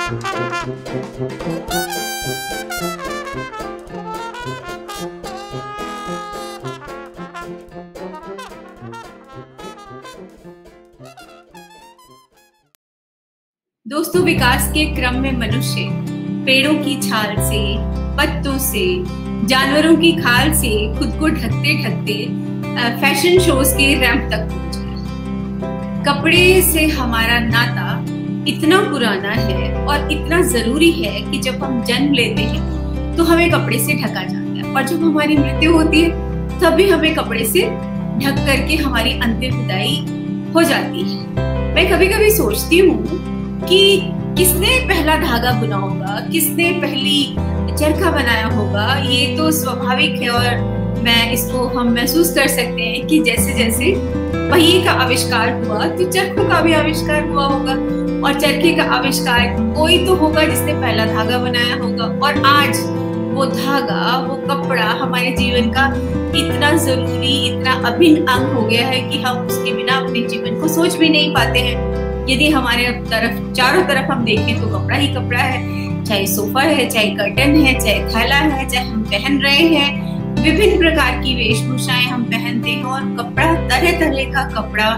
दोस्तों, विकास के क्रम में मनुष्य पेड़ों की छाल से, पत्तों से, जानवरों की खाल से खुद को ढकते ढकते फैशन शोज के रैंप तक पहुंच गए। कपड़े से हमारा नाता इतना पुराना है और इतना जरूरी है कि जब हम जन्म लेते हैं तो हमें कपड़े से ढका जाता है, और जब हमारी मृत्यु होती है तब भी हमें कपड़े से ढक करके हमारी अंतिम विदाई हो जाती है। मैं कभी कभी सोचती हूँ कि किसने पहला धागा बुना होगा, किसने पहली चरखा बनाया होगा। ये तो स्वाभाविक है और हम महसूस कर सकते हैं कि जैसे जैसे पहिए का आविष्कार हुआ तो चरखों का भी आविष्कार हुआ होगा, और चरखे का आविष्कार कोई तो होगा जिसने पहला धागा बनाया होगा। और आज वो धागा, वो कपड़ा हमारे जीवन का इतना जरूरी, इतना अभिन्न अंग हो गया है कि हम उसके बिना अपने जीवन को सोच भी नहीं पाते हैं। यदि हमारे चारों तरफ हम देखें तो कपड़ा ही कपड़ा है, चाहे सोफा है, चाहे कर्टन है, चाहे थैला है, चाहे हम पहन रहे हैं, विभिन्न प्रकार की वेशभूषाएं हम पहनते हैं। और कपड़ा, तरह तरह का कपड़ा,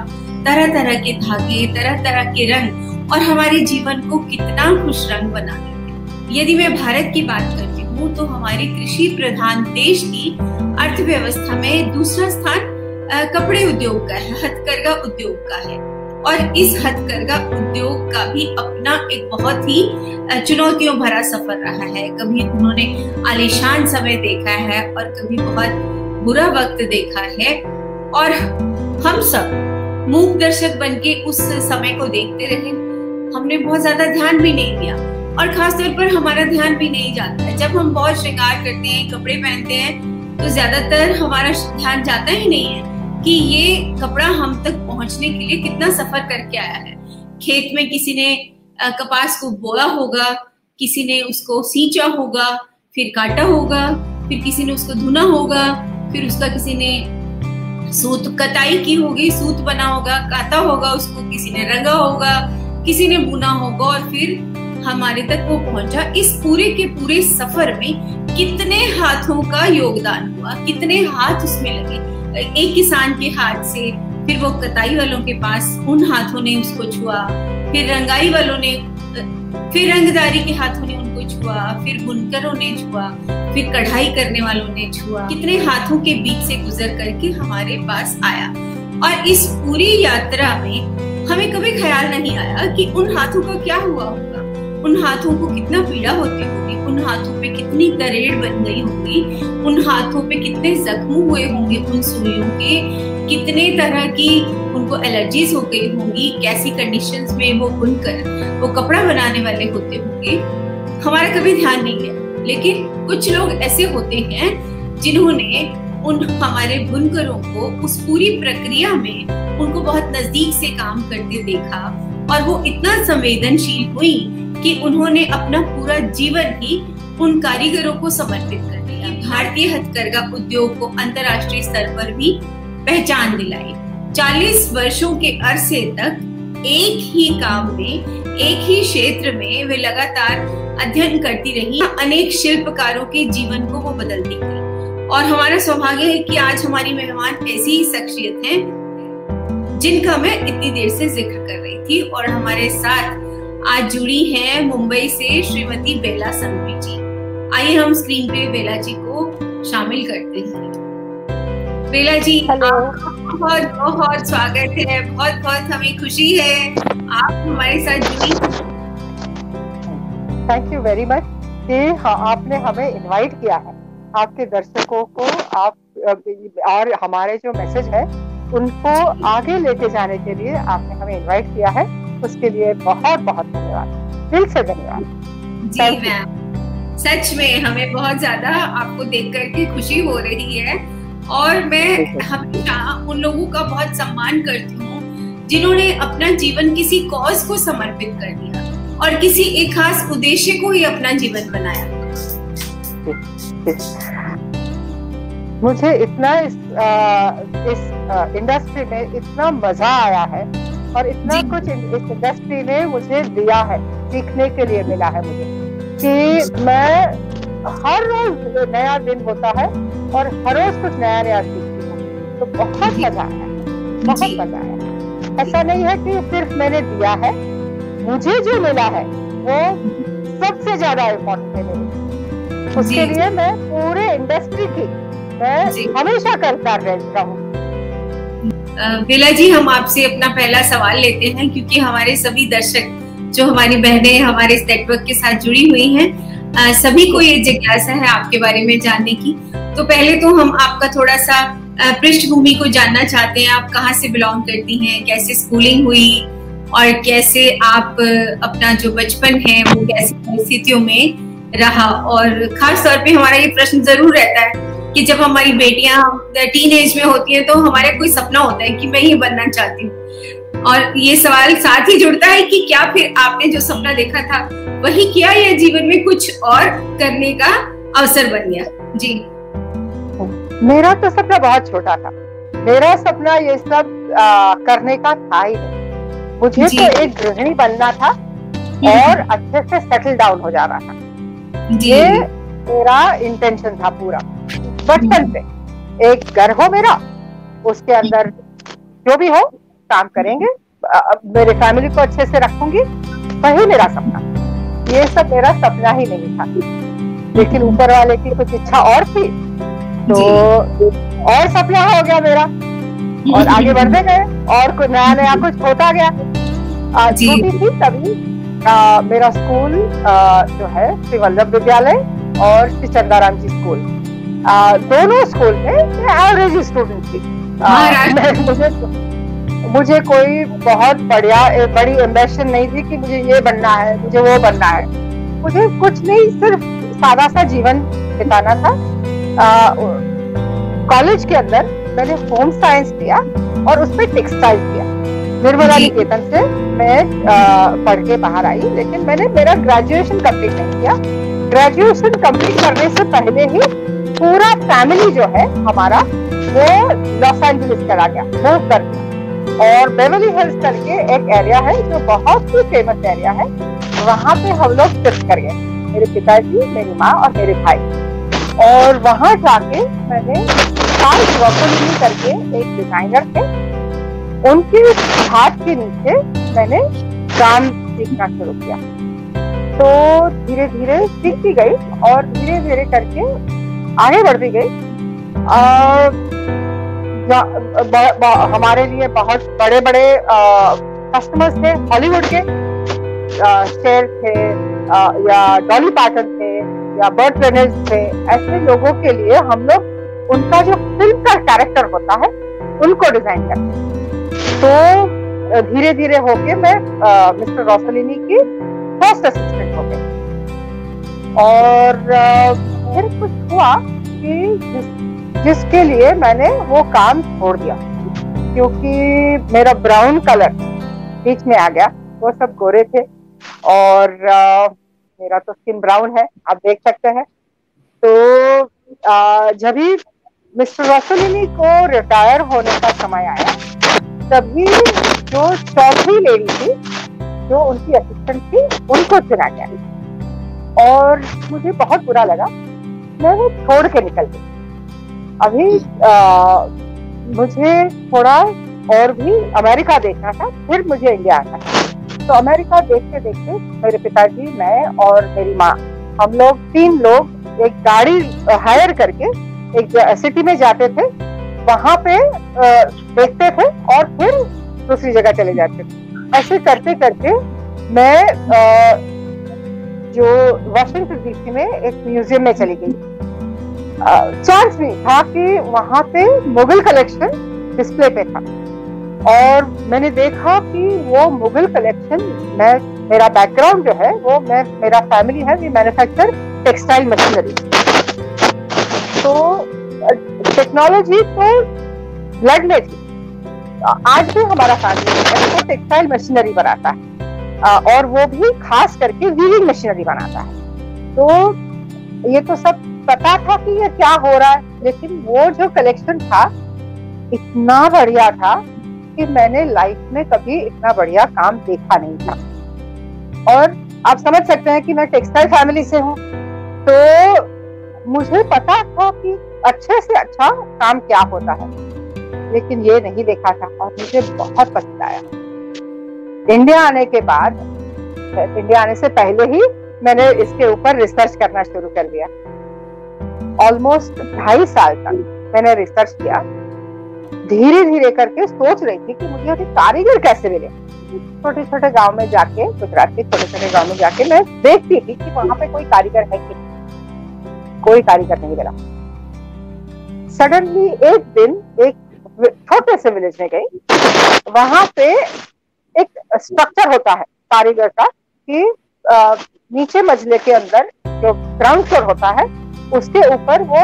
तरह तरह के धागे, तरह तरह के रंग, और हमारे जीवन को कितना खुश रंग बना देते हैं। यदि मैं भारत की बात करती हूँ तो हमारे कृषि प्रधान देश की अर्थव्यवस्था में दूसरा स्थान कपड़े उद्योग का है, हथकरघा उद्योग का है। और इस हथकरघा उद्योग का भी अपना एक बहुत ही चुनौतियों भरा सफर रहा है। कभी उन्होंने आलीशान समय देखा है और कभी बहुत बुरा वक्त देखा है, और हम सब मूक दर्शक बनके उस समय को देखते रहे। हमने बहुत ज्यादा ध्यान भी नहीं दिया, और खासतौर पर हमारा ध्यान भी नहीं जाता है। जब हम बहुत श्रृंगार करते हैं, कपड़े पहनते हैं, तो ज्यादातर हमारा ध्यान जाता ही नहीं है कि ये कपड़ा हम तक पहुंचने के लिए कितना सफर करके आया है। खेत में किसी ने कपास को बोया होगा, किसी ने उसको सींचा होगा, फिर काटा होगा, फिर किसी ने उसको धुना होगा, फिर उसका किसी ने सूत कताई की होगी, सूत बना होगा, काता होगा, उसको किसी ने रंगा होगा, किसी ने बुना होगा, और फिर हमारे तक वो पहुंचा। इस पूरे के पूरे सफर में कितने हाथों का योगदान हुआ, कितने हाथ उसमें लगे। एक किसान के हाथ से, फिर वो कताई वालों के पास, उन हाथों ने उसको छुआ, फिर रंगाई वालों ने, फिर रंगदारी के हाथों ने उनको छुआ, फिर बुनकरों ने छुआ, फिर कढ़ाई करने वालों ने छुआ। कितने हाथों के बीच से गुजर करके हमारे पास आया। और इस पूरी यात्रा में हमें कभी ख्याल नहीं आया कि उन हाथों का क्या हुआ होगा, उन हाथों को कितना पीड़ा होती होगी, उन हाथों पे कितनी दरेड़ बन गई होगी, उन हाथों पे कितने जख्म हुए होंगे उन सुइयों के, कितने तरह की उनको एलर्जीज हो गई होंगी, कैसी कंडीशंस में वो बुनकर वो कपड़ा बनाने वाले होते होंगे। हमारा कभी ध्यान नहीं गया। लेकिन कुछ लोग ऐसे होते हैं जिन्होंने उन हमारे बुनकरों को उस पूरी प्रक्रिया में उनको बहुत नजदीक से काम करते देखा, और वो इतना संवेदनशील हुई कि उन्होंने अपना पूरा जीवन ही उन कारीगरों को समर्पित कर दिया। भारतीय हथकरघा उद्योग को अंतर्राष्ट्रीय स्तर पर भी पहचान दिलाई। 40 वर्षों के अरसे तक एक ही काम में, एक ही क्षेत्र में वे लगातार अध्ययन करती रही। अनेक शिल्पकारों के जीवन को वो बदलती गई, और हमारा सौभाग्य है कि आज हमारी मेहमान ऐसी ही शख्सियत हैं जिनका मैं इतनी देर से जिक्र कर रही थी। और हमारे साथ आज जुड़ी हैं मुंबई से श्रीमती बेला संघवी जी। आइए हम स्क्रीन पे बेला जी को शामिल करते हैं। बेला जी, आपका बहुत बहुत स्वागत है। बहुत बहुत हमें खुशी है आप हमारे साथ जुड़ी। थैंक यू वेरी मच कि आपने हमें इनवाइट किया है। आपके दर्शकों को आप और हमारे जो मैसेज है उनको आगे लेके जाने के लिए आपने हमें इनवाइट किया है, उसके लिए बहुत बहुत धन्यवाद, दिल से धन्यवाद। जी मैम, सच में हमें बहुत ज्यादा आपको देख करके खुशी हो रही है, और मैं हमेशा उन लोगों का बहुत सम्मान करती हूँ जिन्होंने अपना जीवन किसी कॉज को समर्पित कर दिया और किसी एक खास उद्देश्य को ही अपना जीवन बनाया। मुझे इतना इस इंडस्ट्री में इतना मजा आया है, और इतना कुछ इस इंडस्ट्री ने मुझे दिया है सीखने के लिए मिला है मुझे कि मैं हर रोज नया दिन होता है और हर रोज कुछ नया नया सीखती हूँ। तो बहुत मजा आया, बहुत मजा आया। ऐसा नहीं है कि सिर्फ मैंने दिया है, मुझे जो मिला है वो सबसे ज्यादा इम्पोर्टेंट है मेरे लिए। उसके लिए मैं पूरे इंडस्ट्री की मैं हमेशा कर रहूँ। बेला जी, हम आपसे अपना पहला सवाल लेते हैं, क्योंकि हमारे सभी दर्शक जो हमारी बहनें हमारे इस नेटवर्क के साथ जुड़ी हुई हैं, सभी को ये जिज्ञासा है आपके बारे में जानने की। तो पहले तो हम आपका थोड़ा सा पृष्ठभूमि को जानना चाहते हैं। आप कहाँ से बिलोंग करती हैं, कैसे स्कूलिंग हुई और कैसे आप अपना जो बचपन है वो कैसी परिस्थितियों में रहा। और खास तौर पे हमारा ये प्रश्न जरूर रहता है कि जब हमारी बेटियां टीन एज में होती हैं तो हमारा कोई सपना होता है कि मैं ये बनना चाहती हूँ, और ये सवाल साथ ही जुड़ता है कि क्या फिर आपने जो सपना देखा था वही किया या जीवन में कुछ और करने का अवसर बन गया? जी, मेरा तो सपना बहुत छोटा था। मेरा सपना ये सब करने का था ही नहीं। मुझे तो एक गृहिणी बनना था और अच्छे से सेटल डाउन हो जाना था। ये मेरा इंटेंशन था पूरा बचपन से। एक घर हो मेरा, उसके अंदर जो भी हो काम करेंगे, मेरे फैमिली को अच्छे से रखूंगी, वही मेरा सपना। ये सब मेरा सपना ही नहीं था, लेकिन ऊपर वाले की कुछ इच्छा और थी, तो और सपना हो गया मेरा और आगे बढ़ते गए और कुछ नया नया कुछ होता गया। छोटी थी तभी मेरा स्कूल जो है श्री वल्लभ विद्यालय और श्री चंदाराम जी स्कूल, दोनों स्कूल में एवरेज स्टूडेंट थी। मुझे कोई बहुत बड़ी एम्बिशन नहीं थी कि मुझे ये बनना है, मुझे वो बनना है। मुझे कुछ नहीं, सिर्फ सादा सा जीवन बिताना था। कॉलेज के अंदर मैंने होम साइंस लिया और उसमें टेक्सटाइल किया। निर्मला निकेतन से मैं पढ़ के बाहर आई, लेकिन मैंने मेरा ग्रेजुएशन कंप्लीट नहीं किया। ग्रेजुएशन कंप्लीट करने से पहले ही पूरा फैमिली जो है हमारा वो लॉस एंजलिस चला गया, मूव कर गया। और बेवर्ली हिल्स करके एक एरिया है जो बहुत ही फेमस एरिया है, वहां पे हम लोग शिफ्ट कर गए, मेरे पिताजी, मेरी माँ और मेरे भाई। और वहां जाके मैंने चार्ल्स रॉसोलिनी करके एक डिजाइनर थे, उनके हाथ के नीचे मैंने काम सीखना शुरू किया। तो धीरे धीरे सीखती गई और धीरे धीरे करके आगे बढ़ती गई। हमारे लिए बहुत बड़े बड़े कस्टमर्स थे, हॉलीवुड के शेर थे या डॉली पार्टन थे या बर्ट रेनल्ड्स थे। ऐसे लोगों के लिए हम लोग उनका जो फिल्म का कैरेक्टर होता है उनको डिजाइन करते। तो धीरे धीरे होके मैं मिस्टर रॉसोलिनी की फर्स्ट असिस्टेंट हो गई। और फिर कुछ हुआ कि जिसके लिए मैंने वो काम छोड़ दिया, क्योंकि मेरा ब्राउन कलर बीच में आ गया। वो सब गोरे थे और मेरा तो स्किन ब्राउन है, आप देख सकते हैं। तो जब भी मिस्टर रॉसोलिनी को रिटायर होने का समय आया, तभी जो चौथी लेडी थी जो उनकी असिस्टेंट थी उनको चुना गया और मुझे बहुत बुरा लगा। मैं वो छोड़ के निकल गई। अभी मुझे थोड़ा और भी अमेरिका देखना था, फिर मुझे इंडिया आना था। तो अमेरिका देखते देखते मेरे पिताजी, मैं और मेरी माँ, हम लोग 3 लोग एक गाड़ी हायर करके एक सिटी में जाते थे, वहां पे देखते थे और फिर दूसरी जगह चले जाते थे। ऐसे करते करते मैं जो वाशिंगटन डीसी में एक म्यूजियम में चली गई। चांस नहीं था कि वहां पे मुगल कलेक्शन डिस्प्ले पे था और मैंने देखा कि वो मुगल कलेक्शन, मेरा बैकग्राउंड जो है वो मेरा फैमिली है, वी मैन्युफैक्चर टेक्सटाइल मशीनरी। तो टेक्नोलॉजी तो ब्लड में थी। आज भी हमारा फैमिली है वो टेक्सटाइल मशीनरी बनाता है और वो भी खास करके वीविंग मशीनरी बनाता है। तो ये तो सब पता था कि ये क्या हो रहा है, लेकिन वो जो कलेक्शन था इतना बढ़िया था कि मैंने लाइफ में कभी इतना बढ़िया काम देखा नहीं था। और आप समझ सकते हैं कि मैं टेक्सटाइल फैमिली से हूँ, तो मुझे पता था कि अच्छे से अच्छा काम क्या होता है, लेकिन ये नहीं देखा था और मुझे बहुत पसंद आया। इंडिया आने के बाद, इंडिया आने से पहले ही मैंने इसके ऊपर रिसर्च करना शुरू कर दिया। ऑलमोस्ट 2.5 साल तक मैंने रिसर्च किया, धीरे धीरे करके सोच रही थी कि मुझे अभी कारीगर कैसे मिले। छोटे छोटे गांव में जाके, गुजरात के छोटे छोटे गांव में जाके मैं देखती थी कि वहां पे कोई कारीगर है कि कोई कारीगर नहीं मिला। सडनली एक दिन एक छोटे से विलेज में गई, वहां पे एक स्ट्रक्चर होता है कारीगर का कि नीचे मंजिले के अंदर जो ग्राउंड फ्लोर होता है उसके ऊपर वो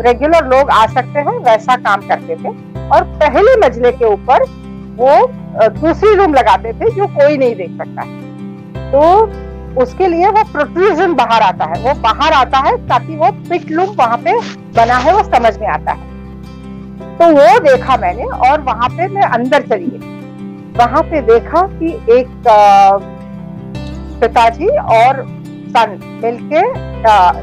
रेगुलर लोग आ सकते हैं, वैसा काम करते थे। और पहले मंजिले के ऊपर वो दूसरी रूम लगाते थे जो कोई नहीं देख सकता है। तो उसके लिए वो प्रोट्रूजन बाहर आता है, वो बाहर आता है ताकि वो पिट लूम वहां पे बना है वो समझ में आता है। तो वो देखा मैंने और वहां पे मैं अंदर चली गई। वहां पे देखा कि एक पिताजी और सन मिलके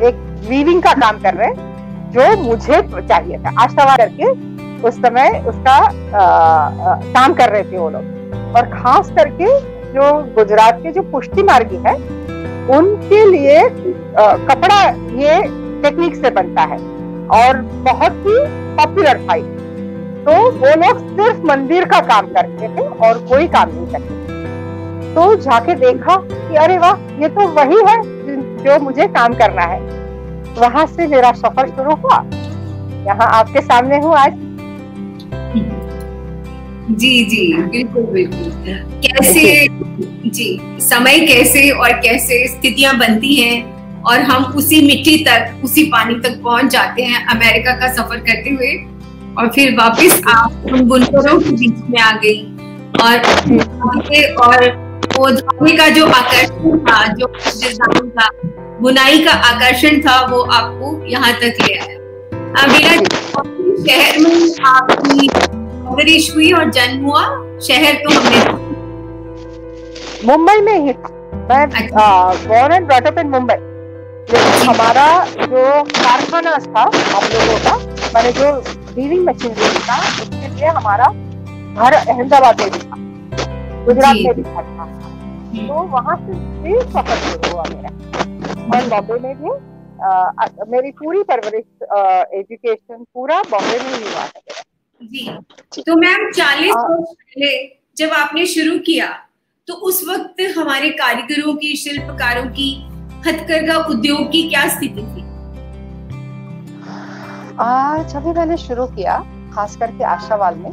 एक वीविंग का काम कर रहे हैं जो मुझे चाहिए था। आशावा करके उस समय उसका काम कर रहे थे वो लोग। और खास करके जो गुजरात के जो पुष्टि मार्गी है उनके लिए कपड़ा ये टेक्निक से बनता है और बहुत ही पॉपुलर था। तो वो लोग सिर्फ मंदिर का काम करते थे और कोई काम नहीं करते। तो जाके देखा कि अरे वाह, ये तो वही है जो मुझे काम करना है। वहां से मेरा सफर शुरू हुआ। यहाँ आपके सामने हूँ आज। जी जी, बिल्कुल बिल्कुल। कैसे जी, समय कैसे और कैसे स्थितियां बनती हैं और हम उसी मिट्टी तक, उसी पानी तक पहुंच जाते हैं अमेरिका का सफर करते हुए। और फिर वापस आप उन बुनकरों के बीच में आ गई और वो धागे का जो आकर्षण था, जो डिजाइन था, बुनाई का आकर्षण था, वो आपको यहाँ तक ले आया। विराज, शहर में आपकी परवरिश हुई और जन्म हुआ? शहर तो हमने मुंबई में ही था। मैं born and brought up in Mumbai. लेकिन हमारा जो कारखाना था हम लोगों का, मैंने जो वीविंग मशीनरी था उसके लिए हमारा घर अहमदाबाद में भी था, गुजरात में भी था। तो वहां से सफर शुरू हुआ मेरा। और बॉम्बे में भी मेरी पूरी परवरिश, एजुकेशन पूरा बॉम्बे में ही हुआ है मेरा। जी। तो मैम 40 वर्ष पहले जब आपने शुरू किया तो उस वक्त हमारे कारीगरों की, शिल्पकारों की, हथकरघा उद्योग की क्या स्थिति थी? जब मैंने शुरू किया, खास करके आशावाल में,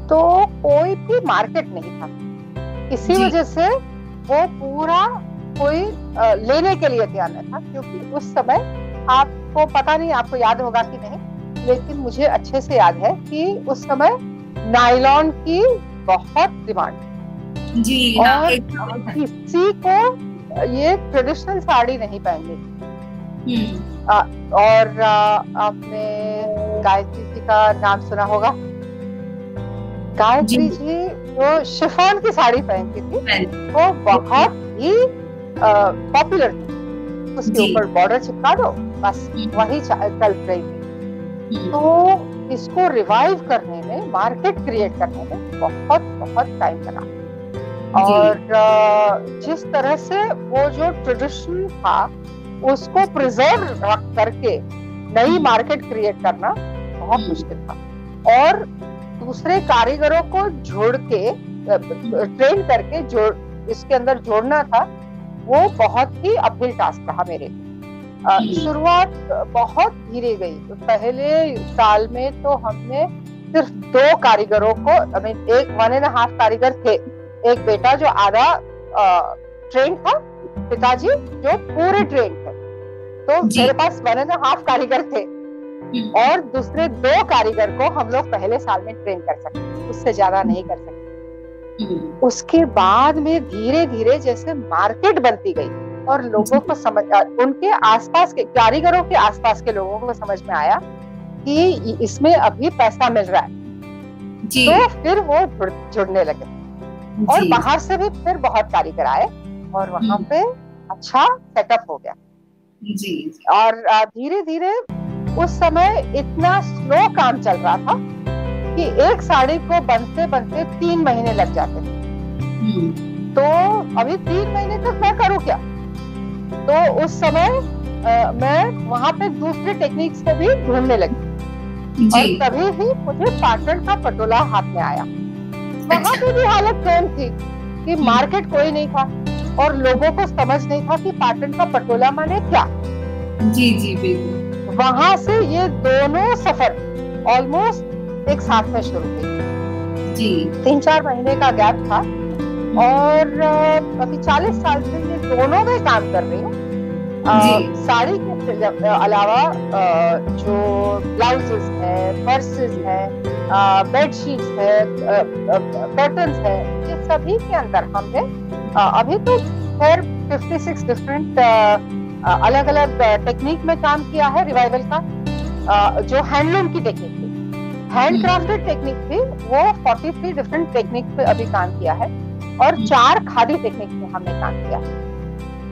तो कोई भी मार्केट नहीं था। इसी वजह से वो पूरा कोई लेने के लिए तैयार नहीं था, क्योंकि उस समय आपको पता नहीं, आपको याद होगा कि नहीं, लेकिन मुझे अच्छे से याद है कि उस समय नायलॉन की बहुत डिमांड जी। और किसी को ये ट्रेडिशनल साड़ी नहीं पहननी। और आपने गायत्री जी का नाम सुना होगा। गायत्री जी वो शिफॉन की साड़ी पहनती थी, वो बहुत ही पॉपुलर थी। उसके ऊपर बॉर्डर चिपका दो, बस वही चल रही थी। तो इसको रिवाइव करने में, मार्केट क्रिएट करने में बहुत बहुत टाइम लगा। और जिस तरह से वो जो ट्रेडिशन था उसको प्रिजर्व रख करके नई मार्केट क्रिएट करना बहुत मुश्किल था। और दूसरे कारीगरों को जोड़ के, ट्रेन करके इसके अंदर जोड़ना था, वो बहुत ही अपहिल टास्क रहा मेरे लिए। शुरुआत बहुत धीरे गई। तो पहले साल में तो हमने सिर्फ 2 कारीगरों को, 1.5 कारीगर थे। एक बेटा जो आधा ट्रेन था, पिताजी जो पूरे ट्रेन थे। तो मेरे पास 1.5 कारीगर थे और दूसरे 2 कारीगर को हम लोग पहले साल में ट्रेन कर सकते, उससे ज्यादा नहीं कर सकते। उसके बाद में धीरे धीरे जैसे मार्केट बनती गई और लोगों को समझ, उनके आसपास के कारीगरों के आसपास के लोगों को समझ में आया कि इसमें अभी पैसा मिल रहा है। तो फिर वो जुड़ने लगे और बाहर से भी फिर बहुत कारीगर आए और वहां पे अच्छा सेटअप हो गया। जी। और धीरे धीरे उस समय इतना स्लो काम चल रहा था कि एक साड़ी को बनते बनते 3 महीने लग जाते थे। तो अभी 3 महीने तक मैं करूँ क्या? तो उस समय मैं वहां पे दूसरे टेक्निक्स को भी ढूंढने लगी और तभी ही मुझे पाटन का पटोला हाथ में आया। वहां पे भी हालत सेम थी कि मार्केट कोई नहीं था और लोगों को समझ नहीं था कि पाटन का पटोला माने क्या। जी जी बिल्कुल। वहां से ये दोनों सफर ऑलमोस्ट एक साथ में शुरू हुई जी। 3-4 महीने का गैप था और अभी 40 साल से ये दोनों में काम कर रही हूँ। साड़ी के अलावा जो ब्लाउजेस है, पर्सेस है, बेडशीट्स है, कर्टन्स है, ये सभी के अंदर हमने अभी तो खैर 56 डिफरेंट अलग अलग टेक्निक में काम किया है। रिवाइवल का जो हैंडलूम की टेक्निक थी, हैंडक्राफ्टेड टेक्निक थी, वो 43 डिफरेंट टेक्निक पे अभी काम किया है और 4 खादी टेक्निक में हमने काम किया है।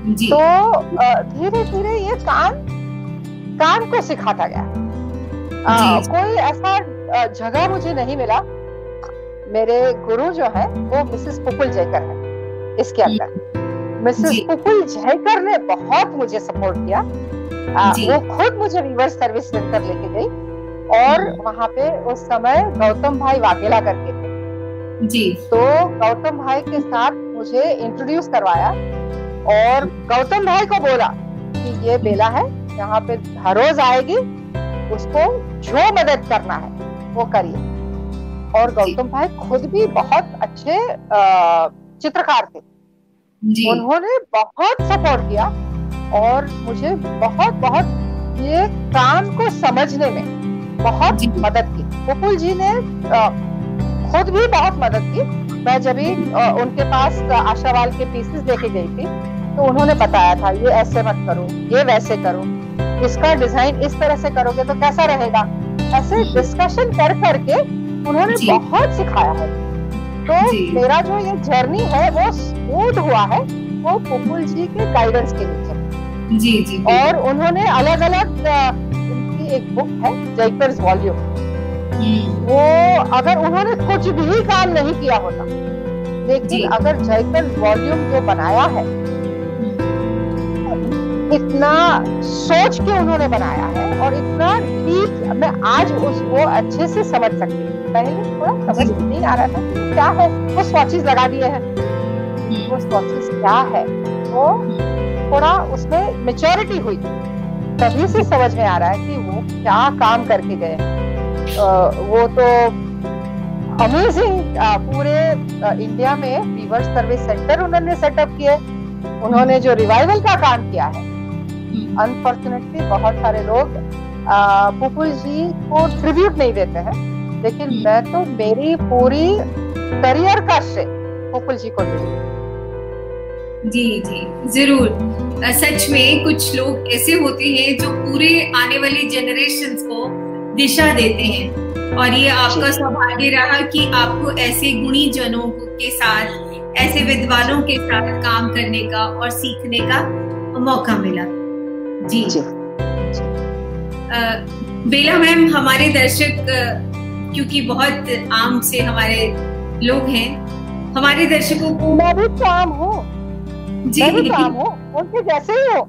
तो धीरे धीरे ये काम को सिखाता गया। कोई ऐसा जगह मुझे नहीं मिला। मेरे गुरु जो है वो मिसेस पुपुल जयकर है इसके अंदर। मिसेस पुपुल जयकर ने बहुत मुझे सपोर्ट किया। वो खुद मुझे वीवर्स सर्विस सेंटर लेके गई और वहां पे उस समय गौतम भाई वाघेला करके थे जी। तो गौतम भाई के साथ मुझे इंट्रोड्यूस करवाया और गौतम भाई को बोला कि ये बेला है, यहाँ पे हर रोज आएगी, उसको जो मदद करना है वो करिए। और गौतम भाई खुद भी बहुत अच्छे चित्रकार थे जी। उन्होंने बहुत सपोर्ट किया और मुझे बहुत बहुत ये काम को समझने में बहुत मदद की। पुपुल जी ने खुद भी बहुत मदद की। मैं जब भी उनके पास आशावाल के पीसेस लेके गई थी तो उन्होंने बताया था ये ऐसे मत करो, ये वैसे करो, इसका डिजाइन इस तरह से करोगे तो कैसा रहेगा। ऐसे डिस्कशन कर करके उन्होंने बहुत सिखाया है। तो मेरा जो ये जर्नी है वो स्मूथ हुआ है वो पुपुल जी के गाइडेंस के नीचे जी जी। और उन्होंने अलग अलग उनकी एक बुक है जयकर्स वॉल्यूम, वो अगर उन्होंने कुछ भी काम नहीं किया होता, लेकिन अगर जयकर्स वॉल्यूम जो बनाया है इतना सोच के उन्होंने बनाया है और इतना डीप, मैं आज उसको अच्छे से समझ सकती हूँ। पहले थोड़ा समझ नहीं आ रहा था कि क्या है, वो स्वॉचेस लगा दिए हैं, वो स्वॉचेस क्या है, वो थोड़ा उसमें मैच्योरिटी हुई, तभी से समझ में आ रहा है कि वो क्या काम करके गए। वो तो अमेजिंग पूरे इंडिया में वीवर्स सर्विस सेंटर उन्होंने सेटअप किए। उन्होंने जो रिवाइवल का काम किया है, अनफॉर्चुनेटली बहुत सारे लोग पुपुल जी को ट्रिब्यूट नहीं देते हैं, लेकिन मैं तो मेरी पूरी करियर का श्रेय पुपुल जी को दूंगी। जी जी जरूर। सच में कुछ लोग ऐसे होते हैं जो पूरे आने वाली जनरेशंस को दिशा देते हैं और ये आपका सौभाग्य रहा कि आपको ऐसे गुणी जनों के साथ, ऐसे विद्वानों के साथ काम करने का और सीखने का मौका मिला जी। बेला मैम, हमारे दर्शक क्योंकि बहुत आम से हमारे लोग हैं, हमारे दर्शकों को मैं भी तो आम हूँ जी, मैं भी तो आम हूँ, उनके जैसे ही हो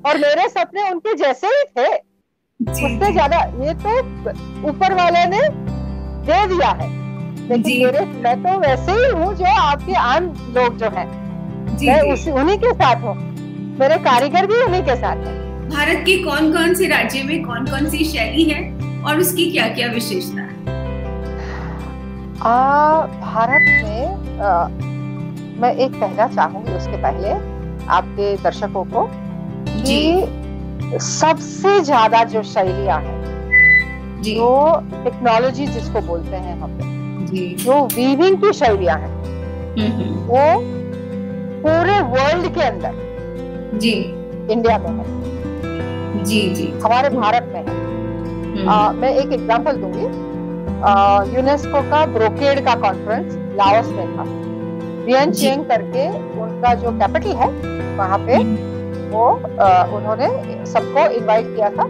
और मेरे सपने उनके जैसे ही थे, उससे ज्यादा। ये तो ऊपर वाले ने दे दिया है, लेकिन मैं तो वैसे ही हूँ जो आपके आम लोग जो हैं, मैं उन्हीं के साथ हूँ, मेरे कारीगर भी उन्हीं के साथ हैं। भारत के कौन कौन से राज्य में कौन कौन सी शैली है और उसकी क्या क्या विशेषता है? भारत में मैं एक कहना चाहूंगी उसके पहले आपके दर्शकों को कि सबसे ज्यादा जो शैलियां हैं, जो टेक्नोलॉजी जिसको बोलते हैं हम लोग, जो वीविंग की शैलियां हैं, वो पूरे वर्ल्ड के अंदर जी इंडिया में है जी जी, हमारे भारत में है। मैं एक एग्जांपल दूंगी। यूनेस्को का ब्रोकेड का कॉन्फ्रेंस लाओस में था, वियनचेंग करके उनका जो कैपिटल है, वहां पे वो उन्होंने सबको इनवाइट किया था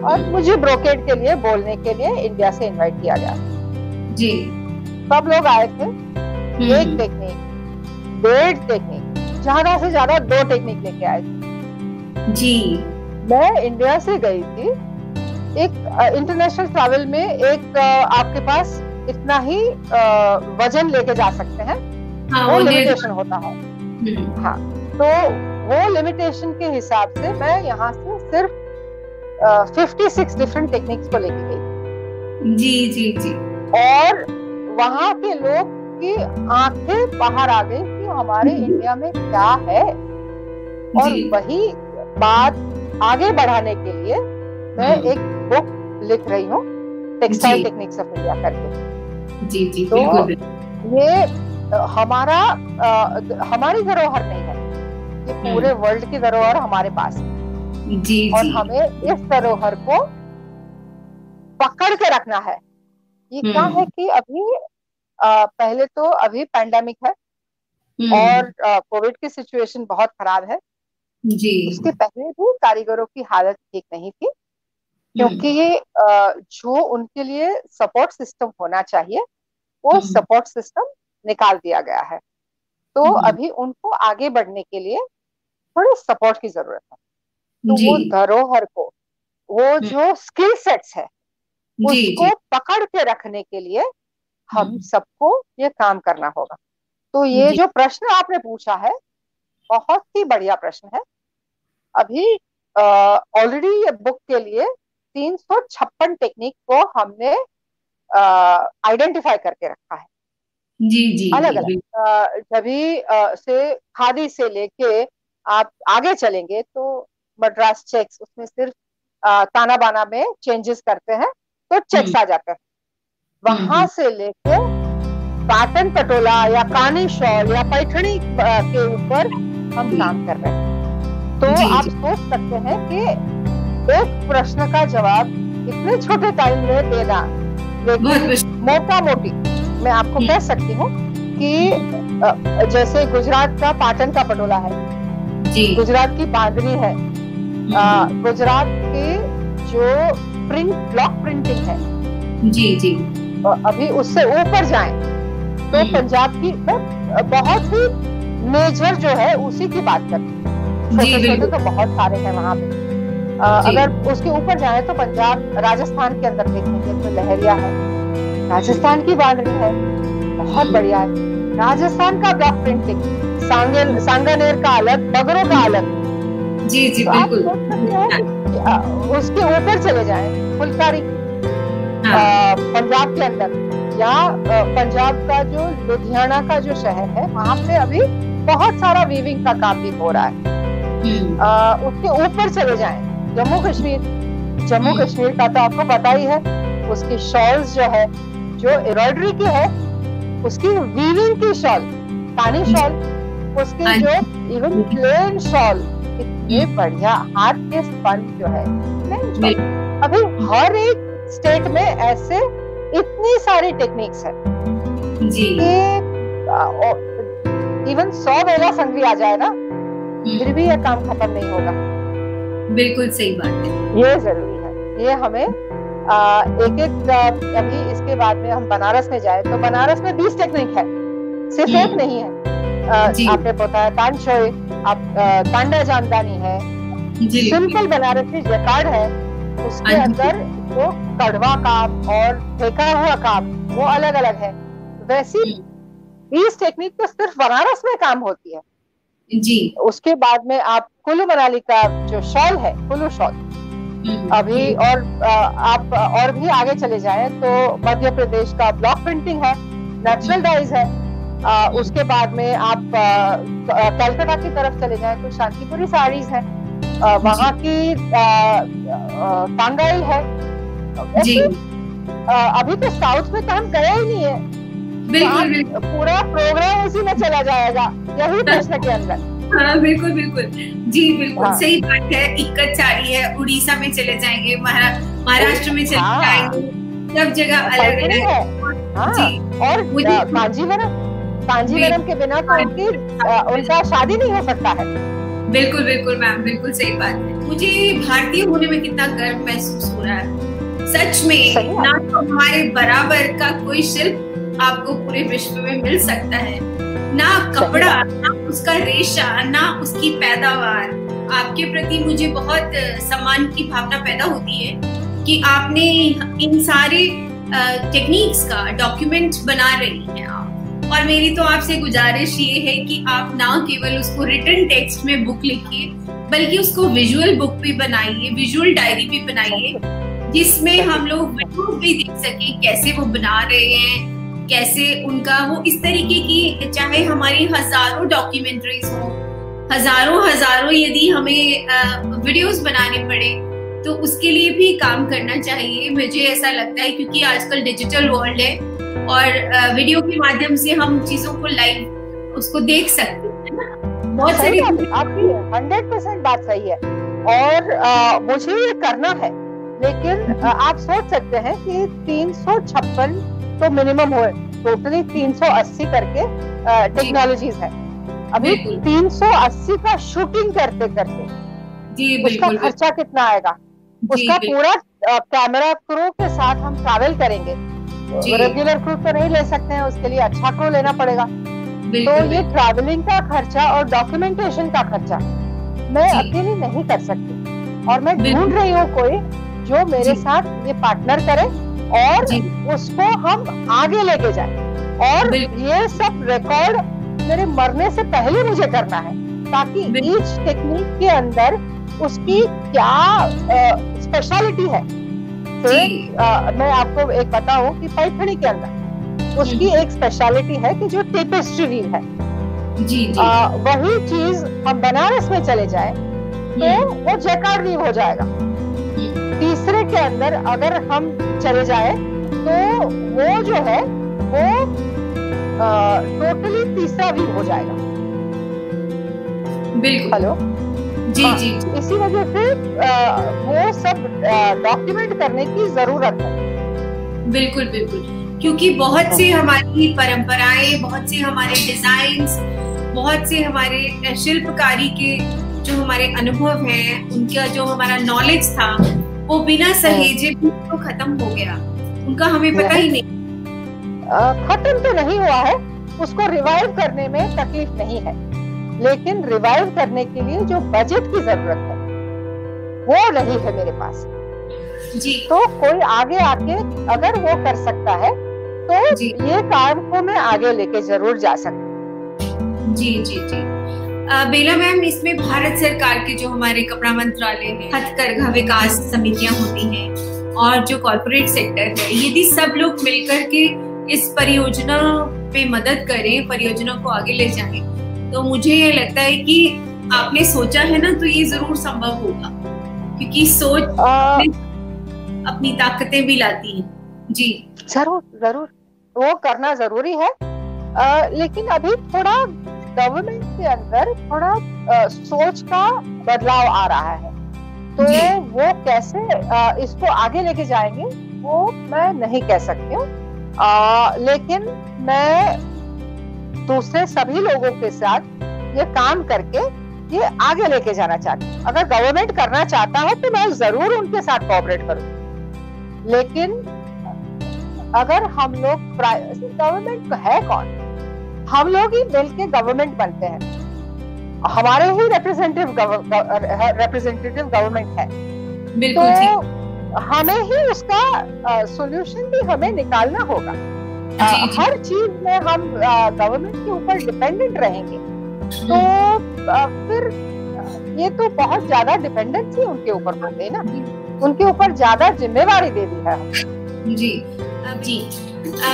और मुझे ब्रोकेड के लिए बोलने के लिए इंडिया से इनवाइट किया गया जी। सब लोग आए थे। एक टेक्निक, 1.5 टेक्निक, ज्यादा से ज्यादा 2 टेक्निक लेके आए थे जी। मैं इंडिया से गई थी। एक इंटरनेशनल ट्रैवल में एक आपके पास इतना ही वजन लेके जा सकते हैं, वो लिमिटेशन होता है। हाँ, तो वो लिमिटेशन के हिसाब से मैं यहाँ से सिर्फ 56 डिफरेंट टेक्निक्स को लेके गई। जी जी जी। और वहाँ के लोग की आंखें बाहर आ गई कि हमारे इंडिया में क्या है। और वही बात आगे बढ़ाने के लिए मैं एक बुक लिख रही हूँ, टेक्सटाइल टेक्निक्स ऑफ इंडिया करके। जी जी। तो ये हमारी धरोहर नहीं है, ये पूरे वर्ल्ड की धरोहर हमारे पास है। जी। और हमें इस धरोहर को पकड़ के रखना है। ये क्या है कि अभी पहले तो अभी पैंडेमिक है और कोविड की सिचुएशन बहुत खराब है जी। उसके पहले भी कारीगरों की हालत ठीक नहीं थी, क्योंकि ये जो उनके लिए सपोर्ट सिस्टम होना चाहिए वो सपोर्ट सिस्टम निकाल दिया गया है। तो अभी उनको आगे बढ़ने के लिए थोड़े सपोर्ट की जरूरत है। तो वो धरोहर को, वो जो स्किल सेट्स है उसको पकड़ के रखने के लिए हम सबको ये काम करना होगा। तो ये जो प्रश्न आपने पूछा है बहुत ही बढ़िया प्रश्न है। अभी ऑलरेडी ये बुक के लिए 356 टेक्निक को हमने आइडेंटिफाई करके रखा है। जी जी। अलग अलग जभी से खादी से लेके आप आगे चलेंगे तो मद्रास चेक्स, उसमें सिर्फ ताना बाना में चेंजेस करते हैं तो चेक्स आ जाते हैं। वहां से लेके काटन पटोला या कानी शॉल या पैठनी के ऊपर हम काम कर रहे हैं। तो आप सोच सकते हैं कि एक प्रश्न का जवाब इतने छोटे टाइम में देना, लेकिन मोटा मोटी मैं आपको कह सकती हूँ कि जैसे गुजरात का पाटन का पटोला है, गुजरात की बांधनी है, गुजरात के जो ब्लॉक प्रिंटिंग है जी जी, अभी उससे ऊपर जाएं तो पंजाब की बहुत ही मेजर जो है उसी की बात करती है। छोटे छोटे तो बहुत सारे हैं वहां पे। अगर उसके ऊपर जाएं तो पंजाब, राजस्थान के अंदर देखेंगे तो लहरिया है, राजस्थान की बांधनी है, बहुत बढ़िया है। राजस्थान का ब्लॉक प्रिंटिंग, सांगानेर का अलग, बगरों का अलग। जी जी तो बिल्कुल। उसके ऊपर चले जाएं, फुलकारी पंजाब के अंदर, या पंजाब का जो लुधियाना का जो शहर है वहां पे अभी बहुत सारा वीविंग का काम भी हो रहा है। उसके ऊपर चले जाएं, जम्मू कश्मीर का तो आपको पता ही है, उसकी शॉल्स जो है, जो एम्ब्रॉयडरी की है, उसकी वीविंग की शॉल, कानी शॉल, उसकी जो इवन प्लेन शॉल, इतने बढ़िया हाथ के स्पन जो है प्लेन शॉल। अभी हर एक स्टेट में ऐसे इतनी सारी टेक्निक्स है जी। इवन 100 वेला संगरी आ जाए ना, फिर भी यह काम खत्म नहीं होगा। बिल्कुल सही बात है, ये जरूरी है। ये हमें एक अभी इसके बाद में हम बनारस में जाए तो बनारस में 20 टेक्निक है, सिर्फ एक नहीं है। आपने बताया कांचोई, आप कांडा जामदानी है, सिंपल बनारसी जैकार्ड है, उसके अंदर वो कड़वा काम और फेंका हुआ काम वो अलग अलग है। वैसी 20 टेक्निक तो सिर्फ बनारस में काम होती है जी। उसके बाद में आप कुल्लू मनाली का जो शॉल है, कुल्लू शॉल, अभी और आप और भी आगे चले जाएं तो मध्य प्रदेश का ब्लॉक प्रिंटिंग है, नेचुरल डाइज है। उसके बाद में आप कलकत्ता की तरफ चले जाएं तो शांतिपुरी साड़ीज है, वहाँ की टांगाइल है जी। अभी तो साउथ में काम गया ही नहीं है, बिल्कुल पूरा प्रोग्राम उसी में चला जाएगा यही प्रश्न के अंदर। हाँ बिल्कुल बिल्कुल जी, बिल्कुल सही बात है। इक्कत साड़ी है, उड़ीसा में चले जाएंगे, महाराष्ट्र में चले जाएंगे, सब जगह अलग अलग है। और कांजीवरम के बिना तो उनका शादी नहीं हो सकता है बिल्कुल बिल्कुल मैम, बिल्कुल सही बात है। मुझे भारतीय होने में कितना गर्व महसूस हो रहा है सच में। ना तो हमारे बराबर का कोई शिल्प आपको पूरे विश्व में मिल सकता है, ना कपड़ा, ना उसका रेशा, ना उसकी पैदावार। आपके प्रति मुझे बहुत सम्मान की भावना पैदा होती है कि आपने इन सारे टेक्निक्स का डॉक्यूमेंट बना रही हैं आप। और मेरी तो आपसे गुजारिश ये है कि आप ना केवल उसको रिटन टेक्स्ट में बुक लिखिए, बल्कि उसको विजुअल बुक भी बनाइए, विजुअल डायरी भी बनाइए, जिसमें हम लोग वीडियो भी देख सके कैसे वो बना रहे हैं, कैसे उनका वो इस तरीके की, चाहे हमारी हजारों डॉक्यूमेंट्रीज हो, हजारों यदि हमें वीडियोस बनाने पड़े तो उसके लिए भी काम करना चाहिए। मुझे ऐसा लगता है क्योंकि आजकल डिजिटल वर्ल्ड है और वीडियो के माध्यम से हम चीजों को लाइव उसको देख सकते हैं ना। बहुत सारी आपकी 100% बात सही है और मुझे ये करना है, लेकिन आप सोच सकते हैं कि 356 तो मिनिमम हो, टोटली 380 करके टेक्नोलॉजीज है। अभी 380 का शूटिंग करते करते जी उसका खर्चा कितना आएगा, उसका पूरा कैमरा क्रू के साथ हम ट्रैवल करेंगे, रेगुलर क्रू तो नहीं ले सकते हैं, उसके लिए अच्छा क्रू लेना पड़ेगा। तो ये ट्रैवलिंग का खर्चा और डॉक्यूमेंटेशन का खर्चा मैं अकेली नहीं कर सकती, और मैं ढूंढ रही हूँ कोई जो मेरे साथ ये पार्टनर करे और उसको हम आगे लेके जाए। और ये सब रिकॉर्ड मेरे मरने से पहले मुझे करना है, ताकि ईच टेक्निक के अंदर उसकी क्या स्पेशलिटी है। तो मैं आपको एक बताऊं कि पैठणी के अंदर उसकी एक स्पेशलिटी है कि जो टेपेस्ट्री वीव है, वही चीज हम बनारस में चले जाए तो वो जैकार्ड वीव हो जाएगा। तीसरे के अंदर अगर हम चले जाए तो वो जो है वो टोटली तीसरा वीव हो जाएगा। बिल्कुल। हेलो जी हाँ, जी इसी वजह से वो सब डॉक्यूमेंट करने की जरूरत है। बिल्कुल बिल्कुल, क्योंकि बहुत से हमारी परंपराएं, बहुत से हमारे डिजाइन्स, बहुत से हमारे शिल्पकारी के जो हमारे अनुभव हैं, उनका जो हमारा नॉलेज था वो बिना सहेजे भी तो खत्म हो गया, उनका हमें पता ही नहीं। खत्म तो नहीं हुआ है, उसको रिवाइव करने में तकलीफ नहीं है, लेकिन रिवाइव करने के लिए जो बजट की जरूरत है वो नहीं है मेरे पास जी। तो कोई आगे आके अगर वो कर सकता है तो ये काम को मैं आगे लेके जरूर जा सकती। जी जी जी। बेला मैम, इसमें भारत सरकार के जो हमारे कपड़ा मंत्रालय है, हथकरघा विकास समितियां होती हैं और जो कॉर्पोरेट सेक्टर है, यदि सब लोग मिलकर के इस परियोजना पे मदद करें, परियोजना को आगे ले जाएं, तो मुझे ये लगता है कि आपने सोचा है ना तो ये जरूर संभव होगा, क्योंकि सोच अपनी ताकतें भी लाती है। जी जरूर जरूर वो करना जरूरी है, लेकिन अभी थोड़ा गवर्नमेंट के अंदर थोड़ा सोच का बदलाव आ रहा है, तो वो कैसे इसको आगे लेके जाएंगे वो मैं नहीं कह सकती हूँ, लेकिन मैं दूसरे सभी लोगों के साथ ये काम करके ये आगे लेके जाना चाहती हूँ। अगर गवर्नमेंट करना चाहता है तो मैं जरूर उनके साथ कोऑपरेट करूँ, लेकिन अगर हम लोग, गवर्नमेंट है कौन, हम लोग ही मिलके गवर्नमेंट बनते हैं, हमारे ही रिप्रेजेंटेटिव गवर्नमेंट है, तो हमें ही उसका सॉल्यूशन भी हमें निकालना होगा। हर चीज में हम गवर्नमेंट के ऊपर डिपेंडेंट रहेंगे तो फिर ये तो बहुत ज्यादा डिपेंडेंसी उनके ऊपर बन गई ना, उनके ऊपर ज्यादा जिम्मेवारी दे दी है। जी जी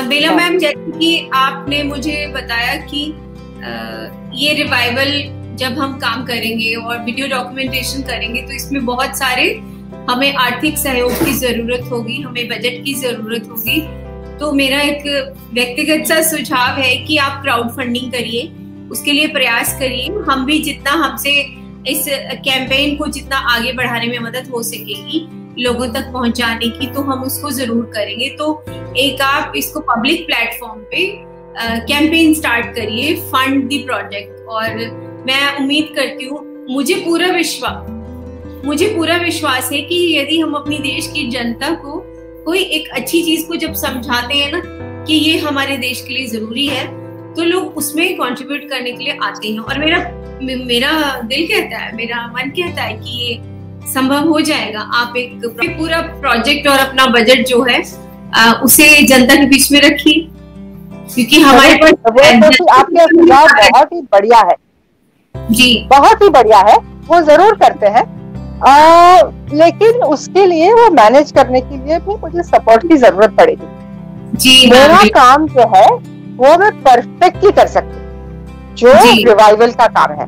बेला मैम, जैसे कि आपने मुझे बताया कि ये रिवाइवल जब हम काम करेंगे और वीडियो डॉक्यूमेंटेशन करेंगे तो इसमें बहुत सारे हमें आर्थिक सहयोग की जरूरत होगी, हमें बजट की जरूरत होगी। तो मेरा एक व्यक्तिगत सा सुझाव है कि आप क्राउड फंडिंग करिए, उसके लिए प्रयास करिए। हम भी जितना हमसे इस कैंपेन को जितना आगे बढ़ाने में मदद हो सकेगी लोगों तक पहुंचाने की, तो हम उसको जरूर करेंगे। तो एक आप इसको पब्लिक प्लेटफॉर्म पे कैंपेन स्टार्ट करिए, फंड द प्रोजेक्ट, और मैं उम्मीद करती हूँ मुझे पूरा विश्वास है कि यदि हम अपनी देश की जनता को कोई एक अच्छी चीज को जब समझाते हैं ना कि ये हमारे देश के लिए जरूरी है, तो लोग उसमें कंट्रीब्यूट करने के लिए आते हैं। और मेरा दिल कहता है, मेरा मन कहता है कि ये संभव हो जाएगा। आप एक पूरा प्रोजेक्ट और अपना बजट जो है उसे जनता के बीच में रखिए, क्योंकि हमारे पास आपके सुझाव बहुत ही बढ़िया है जी, बहुत ही बढ़िया है, वो जरूर करते हैं। लेकिन उसके लिए वो मैनेज करने के लिए भी मुझे सपोर्ट की जरूरत पड़ेगी जी। मेरा काम जो है वो मैं परफेक्टली कर सकती हूँ, जो रिवाइवल का काम है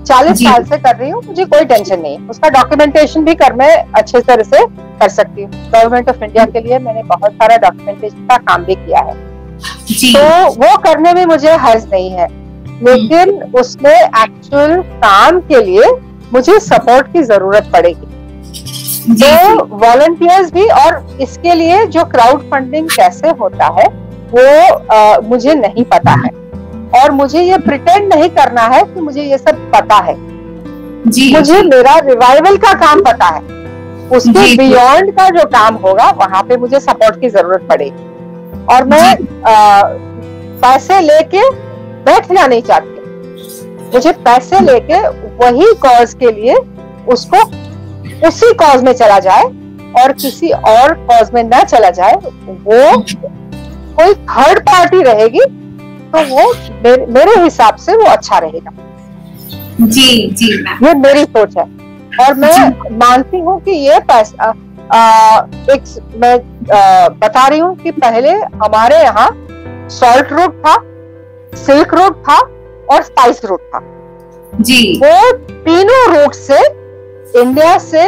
40 साल से कर रही हूँ, मुझे कोई टेंशन नहीं है। उसका डॉक्यूमेंटेशन भी मैं अच्छे तरह से कर सकती हूँ। गवर्नमेंट ऑफ इंडिया के लिए मैंने बहुत सारा डॉक्यूमेंटेशन का काम भी किया है, तो वो करने में मुझे हर्ज नहीं है। लेकिन उसमें एक्चुअल काम के लिए मुझे सपोर्ट की जरूरत पड़ेगी। तो वॉलंटियर्स भी, और इसके लिए जो क्राउड फंडिंग कैसे होता है वो मुझे नहीं पता है, और मुझे ये प्रिटेंड नहीं करना है कि मुझे ये सब पता है जी। मुझे मेरा रिवाइवल का काम पता है, उसके बियॉन्ड का जो काम होगा वहां पे मुझे सपोर्ट की जरूरत पड़ेगी। और मैं पैसे लेके बैठना नहीं चाहती, मुझे पैसे लेके वही कॉज के लिए उसको उसी कॉज में चला जाए और किसी और कॉज में ना चला जाए। वो कोई थर्ड पार्टी रहेगी तो वो मेरे हिसाब से वो अच्छा रहेगा। जी जी, ये मेरी सोच है, और मैं मानती हूँ कि ये पैसा मैं बता रही हूँ कि पहले हमारे यहाँ सॉल्ट रूट था, सिल्क रूट था और स्पाइस रूट था जी। वो तीनों रूट से इंडिया से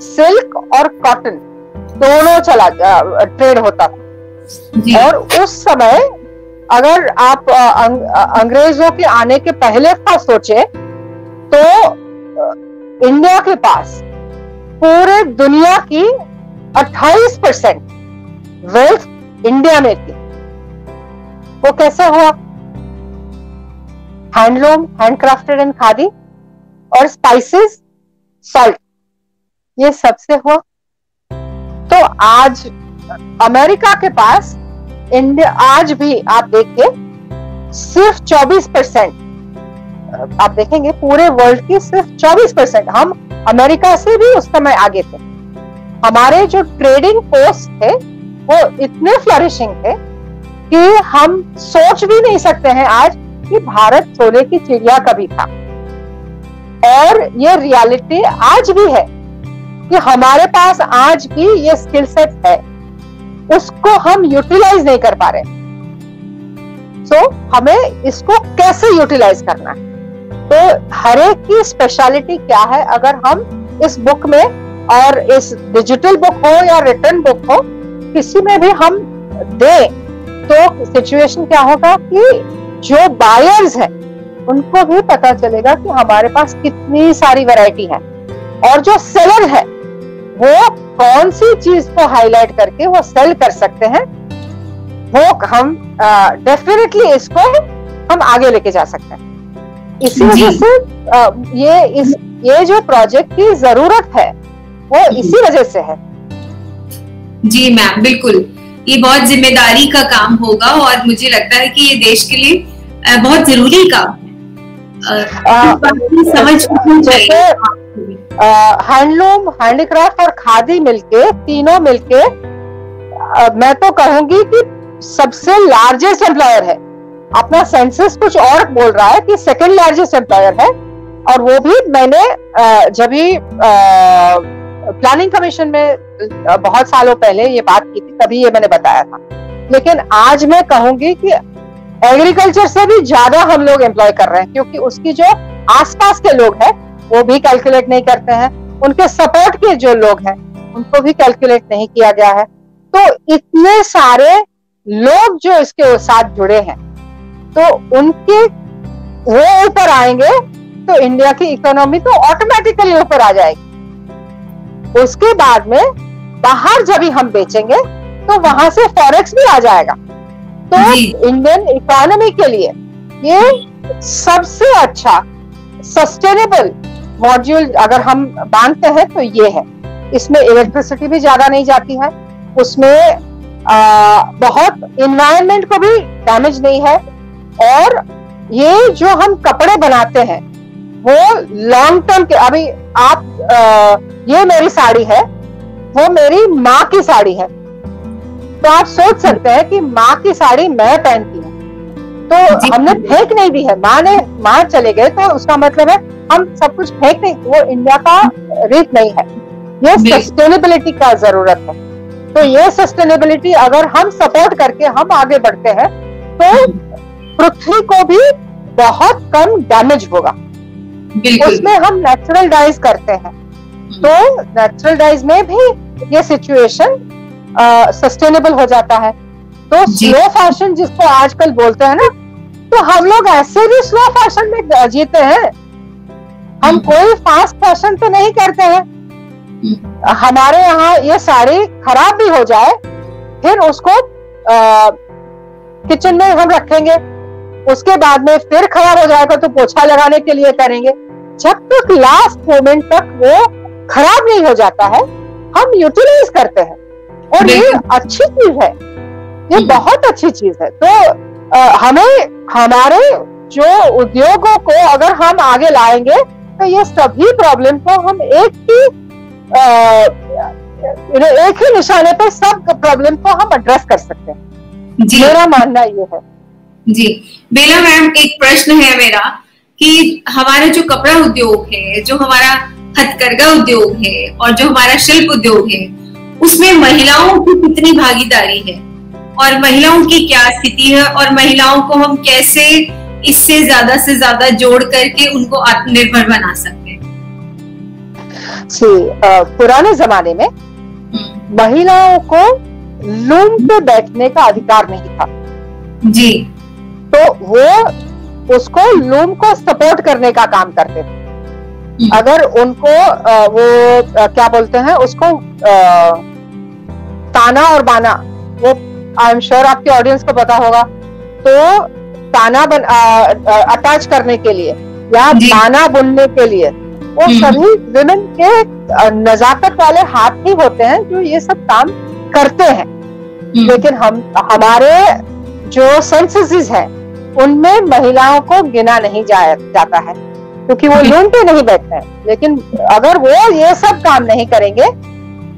सिल्क और कॉटन दोनों ट्रेड होता था। और उस समय अगर आप अंग्रेजों के आने के पहले का सोचे तो इंडिया के पास पूरे दुनिया की 28% वेल्थ इंडिया में थी। वो कैसे हुआ? हैंडलूम, हैंडक्राफ्टेड एंड खादी और स्पाइसेस, सॉल्ट, ये सबसे हुआ। तो आज अमेरिका के पास इंडिया, आज भी आप देखिए सिर्फ 24%, आप देखेंगे पूरे वर्ल्ड की सिर्फ 24%। हम अमेरिका से भी उस समय आगे थे। हमारे जो ट्रेडिंग पोस्ट थे वो इतने फ्लरिशिंग थे कि हम सोच भी नहीं सकते हैं आज कि भारत सोने की चिड़िया कभी था। और ये रियलिटी आज भी है कि हमारे पास आज भी ये स्किल सेट है, उसको हम यूटिलाइज नहीं कर पा रहे। सो हमें इसको कैसे यूटिलाइज करना है? तो हर एक की स्पेशलिटी क्या है? अगर हम इस बुक में, और इस डिजिटल बुक हो या रिटन बुक हो, किसी में भी हम दें तो सिचुएशन क्या होगा कि जो बायर्स हैं उनको भी पता चलेगा कि हमारे पास कितनी सारी वैरायटी है, और जो सेलर है वो कौन सी चीज को हाईलाइट करके वो सेल कर सकते हैं, वो हम डेफिनेटली इसको हम आगे लेके जा सकते हैं। इसी वजह से ये जो प्रोजेक्ट की जरूरत है वो इसी वजह से है। जी मैम, बिल्कुल, ये बहुत जिम्मेदारी का काम होगा और मुझे लगता है कि ये देश के लिए बहुत जरूरी काम है। समझ जैसे हैंडलूम, हैंडीक्राफ्ट और खादी मिलके, तीनों मिलके मैं तो कहूंगी कि सबसे लार्जेस्ट एम्प्लॉयर है। अपना सेंसस कुछ और बोल रहा है कि सेकंड लार्जेस्ट एम्प्लॉयर है, और वो भी मैंने जब भी प्लानिंग कमीशन में बहुत सालों पहले ये बात की थी तभी ये मैंने बताया था। लेकिन आज मैं कहूंगी कि एग्रीकल्चर से भी ज्यादा हम लोग एम्प्लॉय कर रहे हैं, क्योंकि उसकी जो आसपास के लोग हैं वो भी कैलकुलेट नहीं करते हैं, उनके सपोर्ट के जो लोग हैं उनको भी कैलकुलेट नहीं किया गया है। तो इतने सारे लोग जो इसके साथ जुड़े हैं, तो उनके वो ऊपर आएंगे तो इंडिया की इकोनॉमी तो ऑटोमेटिकली ऊपर आ जाएगी। उसके बाद में बाहर जब भी हम बेचेंगे तो वहां से फॉरेक्स भी आ जाएगा। तो इंडियन इकोनॉमी के लिए ये सबसे अच्छा सस्टेनेबल मॉड्यूल अगर हम बांधते हैं तो ये है। इसमें इलेक्ट्रिसिटी भी ज्यादा नहीं जाती है, उसमें बहुत इन्वायरमेंट को भी डैमेज नहीं है, और ये जो हम कपड़े बनाते हैं वो लॉन्ग टर्म के, अभी आप ये मेरी साड़ी है, वो मेरी माँ की साड़ी है, तो आप सोच सकते हैं कि माँ की साड़ी मैं पहनती हूँ तो हमने फेंक नहीं दी है, माँ चले गए तो उसका मतलब है हम सब कुछ फेंक नहीं, वो इंडिया का रीत नहीं है, ये सस्टेनेबिलिटी का जरूरत है। तो ये सस्टेनेबिलिटी अगर हम सपोर्ट करके हम आगे बढ़ते हैं तो पृथ्वी को भी बहुत कम डैमेज होगा। उसमें हम नेचुरल डाइज करते हैं, तो नेचुरल डाइज में भी ये सिचुएशन सस्टेनेबल हो जाता है। तो स्लो फैशन जिसको आजकल बोलते हैं ना, तो हम लोग ऐसे भी स्लो फैशन में जीते हैं, हम कोई फास्ट फैशन तो नहीं करते हैं। हमारे यहाँ ये साड़ी खराब भी हो जाए फिर उसको किचन में हम रखेंगे, उसके बाद में फिर खराब हो जाएगा तो पोछा लगाने के लिए करेंगे, जब तक लास्ट मोमेंट तक वो खराब नहीं हो जाता है हम यूटिलाइज करते हैं, और ये अच्छी चीज है, ये बहुत अच्छी चीज है। तो हमें हमारे जो उद्योगों को अगर हम आगे लाएंगे तो ये सभी प्रॉब्लम को हम एक ही निशाने पर सब प्रॉब्लम को हम एड्रेस कर सकते हैं। मेरा मानना ये है। जी बेला मैम, एक प्रश्न है मेरा कि हमारा जो कपड़ा उद्योग है, जो हमारा हथकरघा उद्योग है और जो हमारा शिल्प उद्योग है, उसमें महिलाओं की कितनी भागीदारी है और महिलाओं की क्या स्थिति है, और महिलाओं को हम कैसे इससे ज्यादा से ज्यादा जोड़ करके उनको आत्मनिर्भर बना सकते हैं? पुराने जमाने में महिलाओं को लूम पे बैठने का अधिकार नहीं था जी, तो वो उसको लूम को सपोर्ट करने का काम करते थे। अगर उनको वो क्या बोलते हैं उसको ताना और बाना, वो आई एम श्योर आपके ऑडियंस को पता होगा, तो ताना अटैच करने के लिए या बाना बुनने के लिए वो सभी विमेन के नजाकत वाले हाथ ही होते हैं जो ये सब काम करते हैं। लेकिन हमारे जो सेंसेस है उनमें महिलाओं को गिना नहीं जाता है क्योंकि वो लूम पे नहीं बैठते हैं। लेकिन अगर वो ये सब काम नहीं करेंगे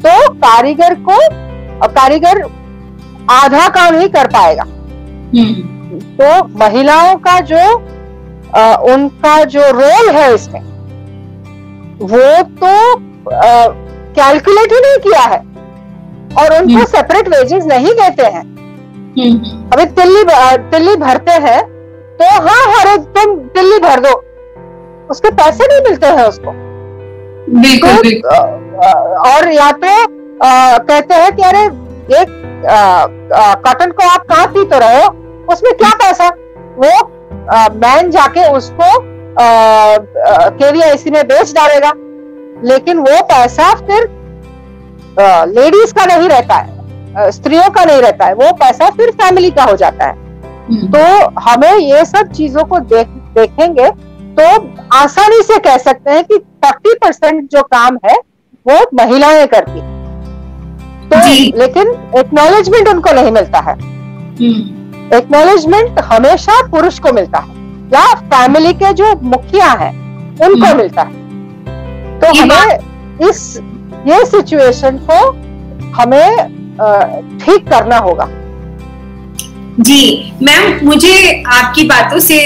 तो कारीगर आधा काम ही कर पाएगा। तो महिलाओं का जो उनका जो रोल है इसमें वो तो कैलकुलेट ही नहीं किया है, और उनको सेपरेट वेजेस नहीं देते हैं। अभी तिल्ली भरते हैं तो हाँ हरे तुम तिल्ली भर दो, उसके पैसे नहीं मिलते हैं उसको। बिल्कुल। और या तो कहते हैं कि अरे एक कॉटन को आप कहाँ पी तो रहे हो, उसमें क्या पैसा, वो मैन जाके उसको KVIC में बेच डालेगा, लेकिन वो पैसा फिर लेडीज का नहीं रहता है, स्त्रियों का नहीं रहता है, वो पैसा फिर फैमिली का हो जाता है। तो हमें ये सब चीजों को देखेंगे तो आसानी से कह सकते हैं कि 40% जो काम है वो महिलाएं करती, तो लेकिन एक्नॉलेजमेंट उनको नहीं मिलता है। एक्नॉलेजमेंट हमेशा पुरुष को मिलता है या फैमिली के जो मुखिया हैं उनको मिलता है। तो हमें ये सिचुएशन को हमें ठीक करना होगा। जी मैम, मुझे आपकी बातों से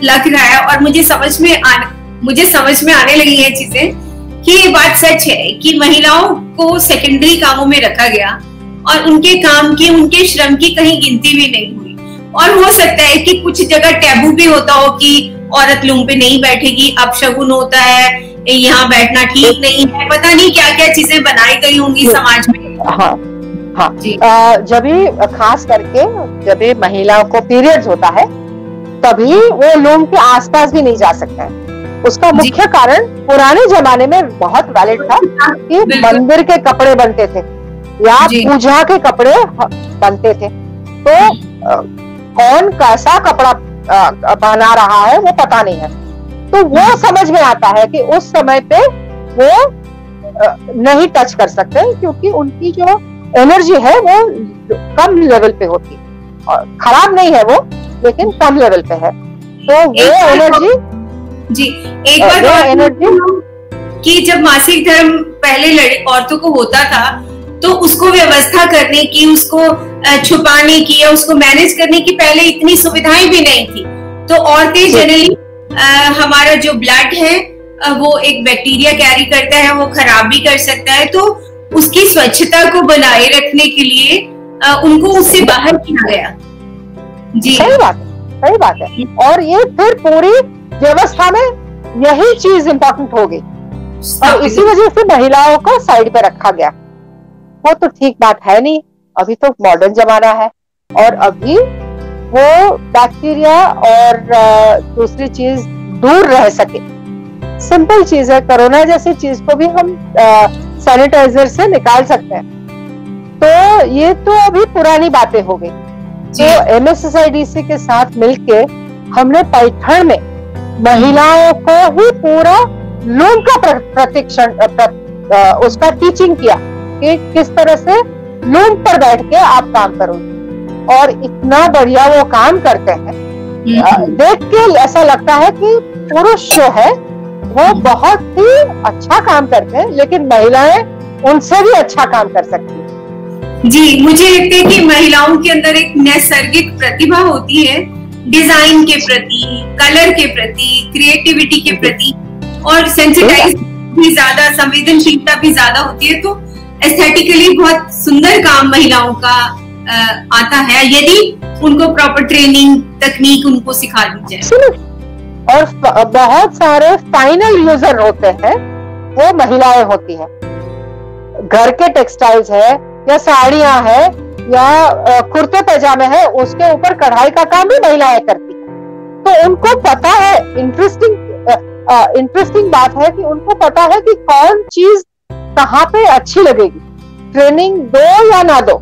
लग रहा है और मुझे समझ में आने लगी है चीजें कि ये बात सच है कि महिलाओं को सेकेंडरी कामों में रखा गया और उनके काम की, उनके श्रम की कहीं गिनती भी नहीं हुई। और हो सकता है कि कुछ जगह टैबू भी होता हो कि औरत लूम पे नहीं बैठेगी, अपशगुन होता है, यहाँ बैठना ठीक नहीं है, पता नहीं क्या क्या चीजें बनाई गई होंगी समाज में। हाँ जी। जब भी खास करके जब भी महिलाओं को पीरियड्स होता है तभी वो लूम के आसपास भी नहीं जा सकते हैं। उसका मुख्य कारण पुराने जमाने में बहुत वैलिड था कि मंदिर के कपड़े बनते थे या पूजा के कपड़े बनते थे, तो कौन कैसा कपड़ा बना रहा है वो पता नहीं है। तो वो समझ में आता है कि उस समय पे वो नहीं टच कर सकते क्योंकि उनकी जो एनर्जी है वो कम लेवल पे होती है। और खराब नहीं है वो, लेकिन कम लेवल पे है। तो वो एनर्जी जी, एक बार वो एनर्जी कि जब मासिक धर्म पहले औरतों को होता था तो उसको व्यवस्था करने की, उसको छुपाने की या उसको मैनेज करने की पहले इतनी सुविधाएं भी नहीं थी। तो औरतें जनरली हमारा जो ब्लड है वो एक बैक्टीरिया कैरी करता है, वो खराब भी कर सकता है। तो उसकी स्वच्छता को बनाए रखने के लिए उनको उससे बाहर किया गया। जी, सही बात है, सही बात है। और ये फिर पूरी व्यवस्था में यही चीज इम्पोर्टेंट हो गई और इसी वजह से महिलाओं को साइड पे रखा गया। वो तो ठीक बात है नहीं, अभी तो मॉडर्न जमाना है और अभी वो बैक्टीरिया और दूसरी चीज दूर रह सके। सिंपल चीज है, कोरोना जैसी चीज को भी हम सैनिटाइजर से निकाल सकते हैं। तो ये तो अभी पुरानी बातें हो गई। तो MSSIDC के साथ मिलके हमने पैठण में महिलाओं को ही पूरा लूम का प्रशिक्षण उसका टीचिंग किया कि किस तरह से लूम पर बैठ के आप काम करोगे। और इतना बढ़िया वो काम करते हैं, देख के ऐसा लगता है कि पुरुष जो है वो बहुत ही अच्छा काम करते हैं, लेकिन महिलाएं उनसे भी अच्छा काम कर सकती है। जी, मुझे लगता है कि महिलाओं के अंदर एक नैसर्गिक प्रतिभा होती है, डिजाइन के प्रति, कलर के प्रति, क्रिएटिविटी के प्रति, और सेंसिटाइज भी ज्यादा, संवेदनशीलता भी ज्यादा होती है। तो एस्थेटिकली बहुत सुंदर काम महिलाओं का आता है यदि उनको प्रॉपर ट्रेनिंग तकनीक उनको सिखा दी जाए। और बहुत सारे फाइनल यूजर होते हैं वो महिलाएं होती हैं। घर के टेक्सटाइल्स है या साड़ियां है या कुर्ते पैजामे है, उसके ऊपर कढ़ाई का काम भी महिलाएं करती हैं। तो उनको पता है, इंटरेस्टिंग बात है कि उनको पता है कि कौन चीज कहाँ पे अच्छी लगेगी। ट्रेनिंग दो या ना दो,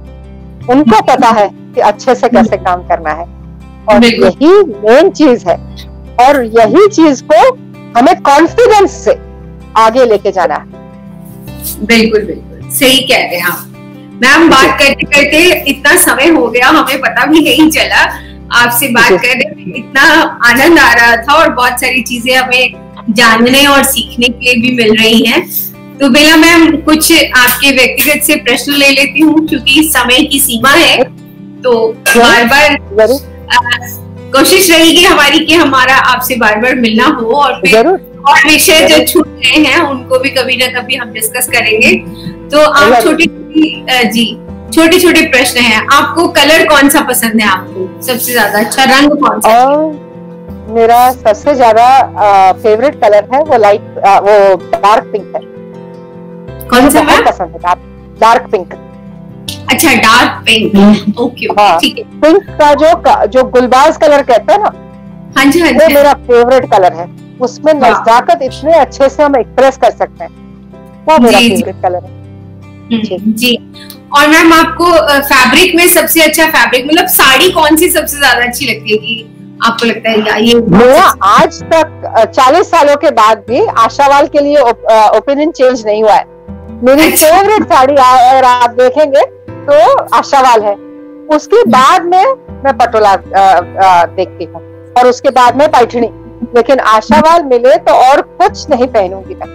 उनको पता है कि अच्छे से कैसे काम करना है। और यही मेन चीज है और यही चीज को हमें कॉन्फिडेंस से आगे लेके जाना है। बिल्कुल बिल्कुल सही कह रहे हैं आप मैम। बात करते करते इतना समय हो गया, हमें पता भी नहीं चला। आपसे बात करने में इतना आनंद आ रहा था और बहुत सारी चीजें हमें जानने और सीखने के लिए भी मिल रही हैं। तो बेला मैम, कुछ आपके व्यक्तिगत से प्रश्न ले लेती हूँ क्योंकि समय की सीमा है। तो बार बार कोशिश रहेगी हमारी कि हमारा आपसे बार बार मिलना हो और फिर और विषय जो छूट रहे हैं उनको भी कभी ना कभी हम डिस्कस करेंगे। तो आप छोटे छोटे प्रश्न हैं। आपको कलर कौन सा पसंद है? आपको सबसे ज्यादा अच्छा रंग कौन सा? मेरा सबसे ज्यादा फेवरेट कलर है वो डार्क पिंक है। कौन सा पसंद है? Dark pink. अच्छा, डार्क पिंक। ओके, ठीक है। पिंक का जो गुलबाज कलर कहते हैं ना, हाँ जी, वो मेरा फेवरेट कलर है। उसमें नजाकत इतने अच्छे से हम एक्सप्रेस कर सकते हैं, वो मेरा फेवरेट कलर है। जी। और मैम, आपको फैब्रिक में सबसे अच्छा फैब्रिक मतलब साड़ी कौन सी सबसे ज्यादा अच्छी लगती है कि आपको लगता है या ये? मेरा आज तक 40 सालों के बाद भी आशावाल के लिए ओपिनियन चेंज नहीं हुआ है। मेरी फेवरेट साड़ी अगर आप देखेंगे तो आशावाल है। उसके बाद में मैं पटोला देखती हूँ और उसके बाद में पैठणी, लेकिन आशावाल मिले तो और कुछ नहीं पहनूंगी मैं।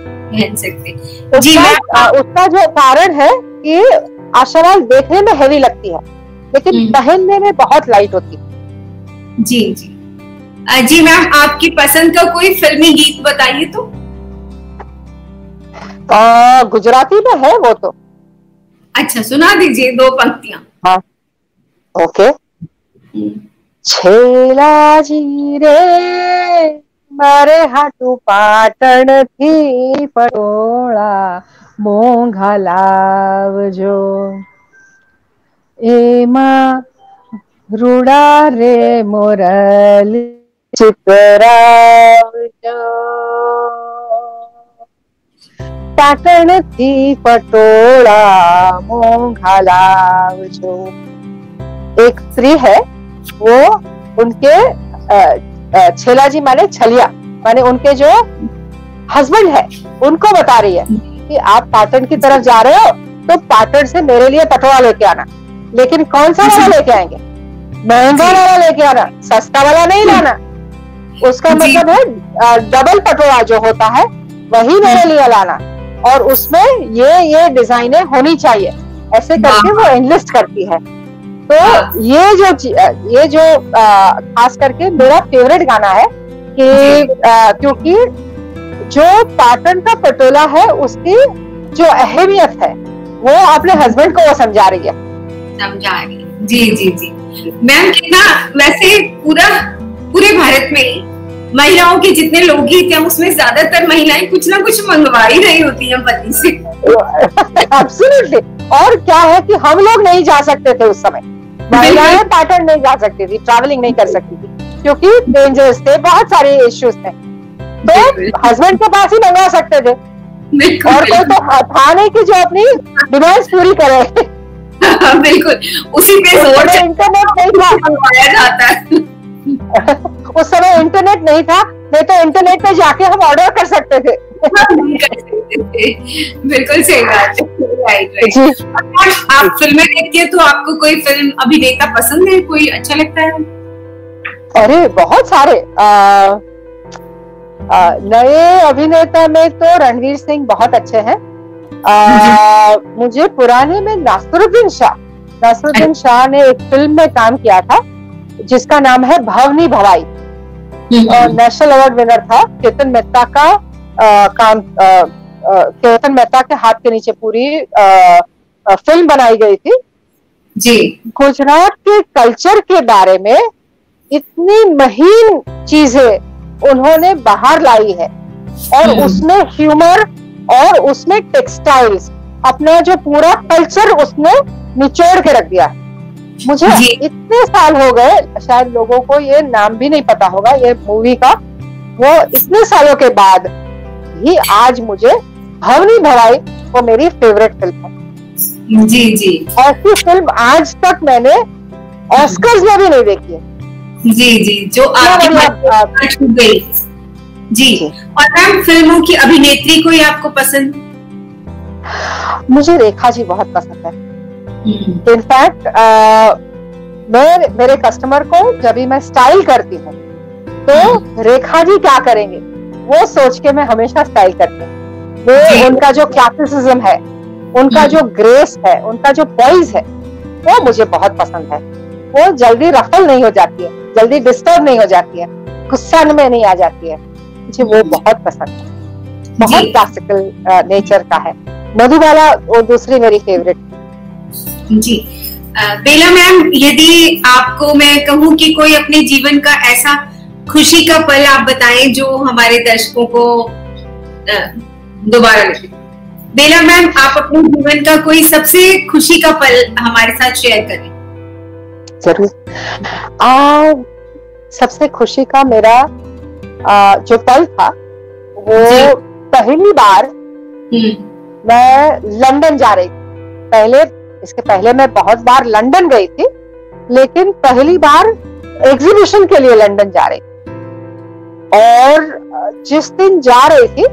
उसका जो कारण है कि आशावाल देखने में हेवी लगती है लेकिन पहनने में बहुत लाइट होती है। जी जी जी मैम, आपकी पसंद का कोई फिल्मी गीत बताइए तो। गुजराती में है वो तो। अच्छा, सुना दीजिए 2 पंक्तियां। हाँ, ओके। छेलाजी रे मारे हाटू पाटण थी पटोळा मोंघा लावजो, एमा रूड़ा रे मोरली चितरावजो, पाटण थी पटोळा मोंघा लावजो। एक स्त्री है, वो उनके छेलाजी माने छलिया, माने उनके जो हस्बैंड है उनको बता रही है कि आप पाटन की तरफ जा रहे हो तो पाटन से मेरे लिए पटोला लेके आना, लेकिन कौन सा वाला लेके आएंगे? महंगा वाला लेके आना, सस्ता वाला नहीं लाना। उसका मतलब है डबल पटोला जो होता है वही मेरे लिए लाना, और उसमें ये डिजाइनें होनी चाहिए, ऐसे करके वो एनलिस्ट करती है। तो ये जो खास करके मेरा फेवरेट गाना है कि क्योंकि जो पाटन का पटोला है उसकी जो अहमियत है वो अपने हस्बैंड को वो समझा रही है। जी मैम, कितना वैसे पूरे भारत में महिलाओं के जितने लोकगीत हैं उसमें ज्यादातर महिलाएं कुछ ना कुछ मंगवा ही रही होती हैं पति से। एब्सोल्युटली। और क्या है कि हम लोग नहीं जा सकते थे उस समय, महिलाएं पाटन नहीं जा सकती थी, ट्रैवलिंग नहीं कर सकती थी क्योंकि डेंजरस थे, बहुत सारे इश्यूज थे, तो हस्बैंड के पास ही मंगवा सकते थे। और कोई तो था नहीं कि जो अपनी डिमांड्स पूरी करे। बिल्कुल, उसी पे इंटरनेट नहीं था उस समय, इंटरनेट नहीं था, नहीं तो इंटरनेट पे जाके हम ऑर्डर कर सकते थे। बिल्कुल सही बात है। राइट। आप फिल्में देखती है तो आपको कोई फिल्म अभिनेता पसंद है, कोई अच्छा लगता है? अरे बहुत सारे नए अभिनेता में तो रणवीर सिंह बहुत अच्छे हैं। मुझे पुराने में नासिरुद्दीन शाह ने एक फिल्म में काम किया था जिसका नाम है भवनी भवाई, और नेशनल अवार्ड विनर था। केतन मेहता का काम, केतन मेहता के हाथ के नीचे पूरी फिल्म बनाई गई थी जी। गुजरात के कल्चर के बारे में इतनी महीन चीजें उन्होंने बाहर लाई है, और उसमें ह्यूमर और उसमें टेक्सटाइल्स, अपना जो पूरा कल्चर उसने निचोड़ के रख दिया। मुझे इतने साल हो गए, शायद लोगों को ये नाम भी नहीं पता होगा ये मूवी का, वो इतने सालों के बाद भी आज मुझे भवनी भवाई वो मेरी फेवरेट फिल्म है। जी। ऐसी फिल्म आज तक मैंने ऑस्कर्स में भी नहीं देखी है। जी, जो आपकी छू गई। जी। और मैम, फिल्मों की अभिनेत्री कोई आपको पसंद? मुझे रेखा जी बहुत पसंद है। इनफैक्ट मेरे कस्टमर को जब भी मैं स्टाइल करती हूँ तो रेखा जी क्या करेंगे वो सोच के मैं हमेशा स्टाइल करती हूँ। वो उनका जो क्लासिसिज्म है, उनका जो ग्रेस है, उनका जो पॉइज है, वो मुझे बहुत पसंद है। वो जल्दी रफल नहीं हो जाती है, जल्दी डिस्टर्ब नहीं हो जाती है, गुस्सा में नहीं आ जाती है, मुझे वो बहुत पसंद है। बहुत क्लासिकल नेचर का है। मधुबाला वो दूसरी मेरी फेवरेट। जी। बेला मैम, यदि आपको मैं कहूँ कि कोई अपने जीवन का ऐसा खुशी का पल आप बताएं जो हमारे दर्शकों को दोबारा लगे। बेला मैम, आप अपने जीवन का कोई सबसे खुशी का पल हमारे साथ शेयर करें। जरूर। सबसे खुशी का मेरा जो पल था वो पहली बार मैं लंदन जा रही थी। इसके पहले मैं बहुत बार लंदन गई थी, लेकिन पहली बार एग्जीबिशन के लिए लंदन जा रही थी। और जिस दिन जा रही थी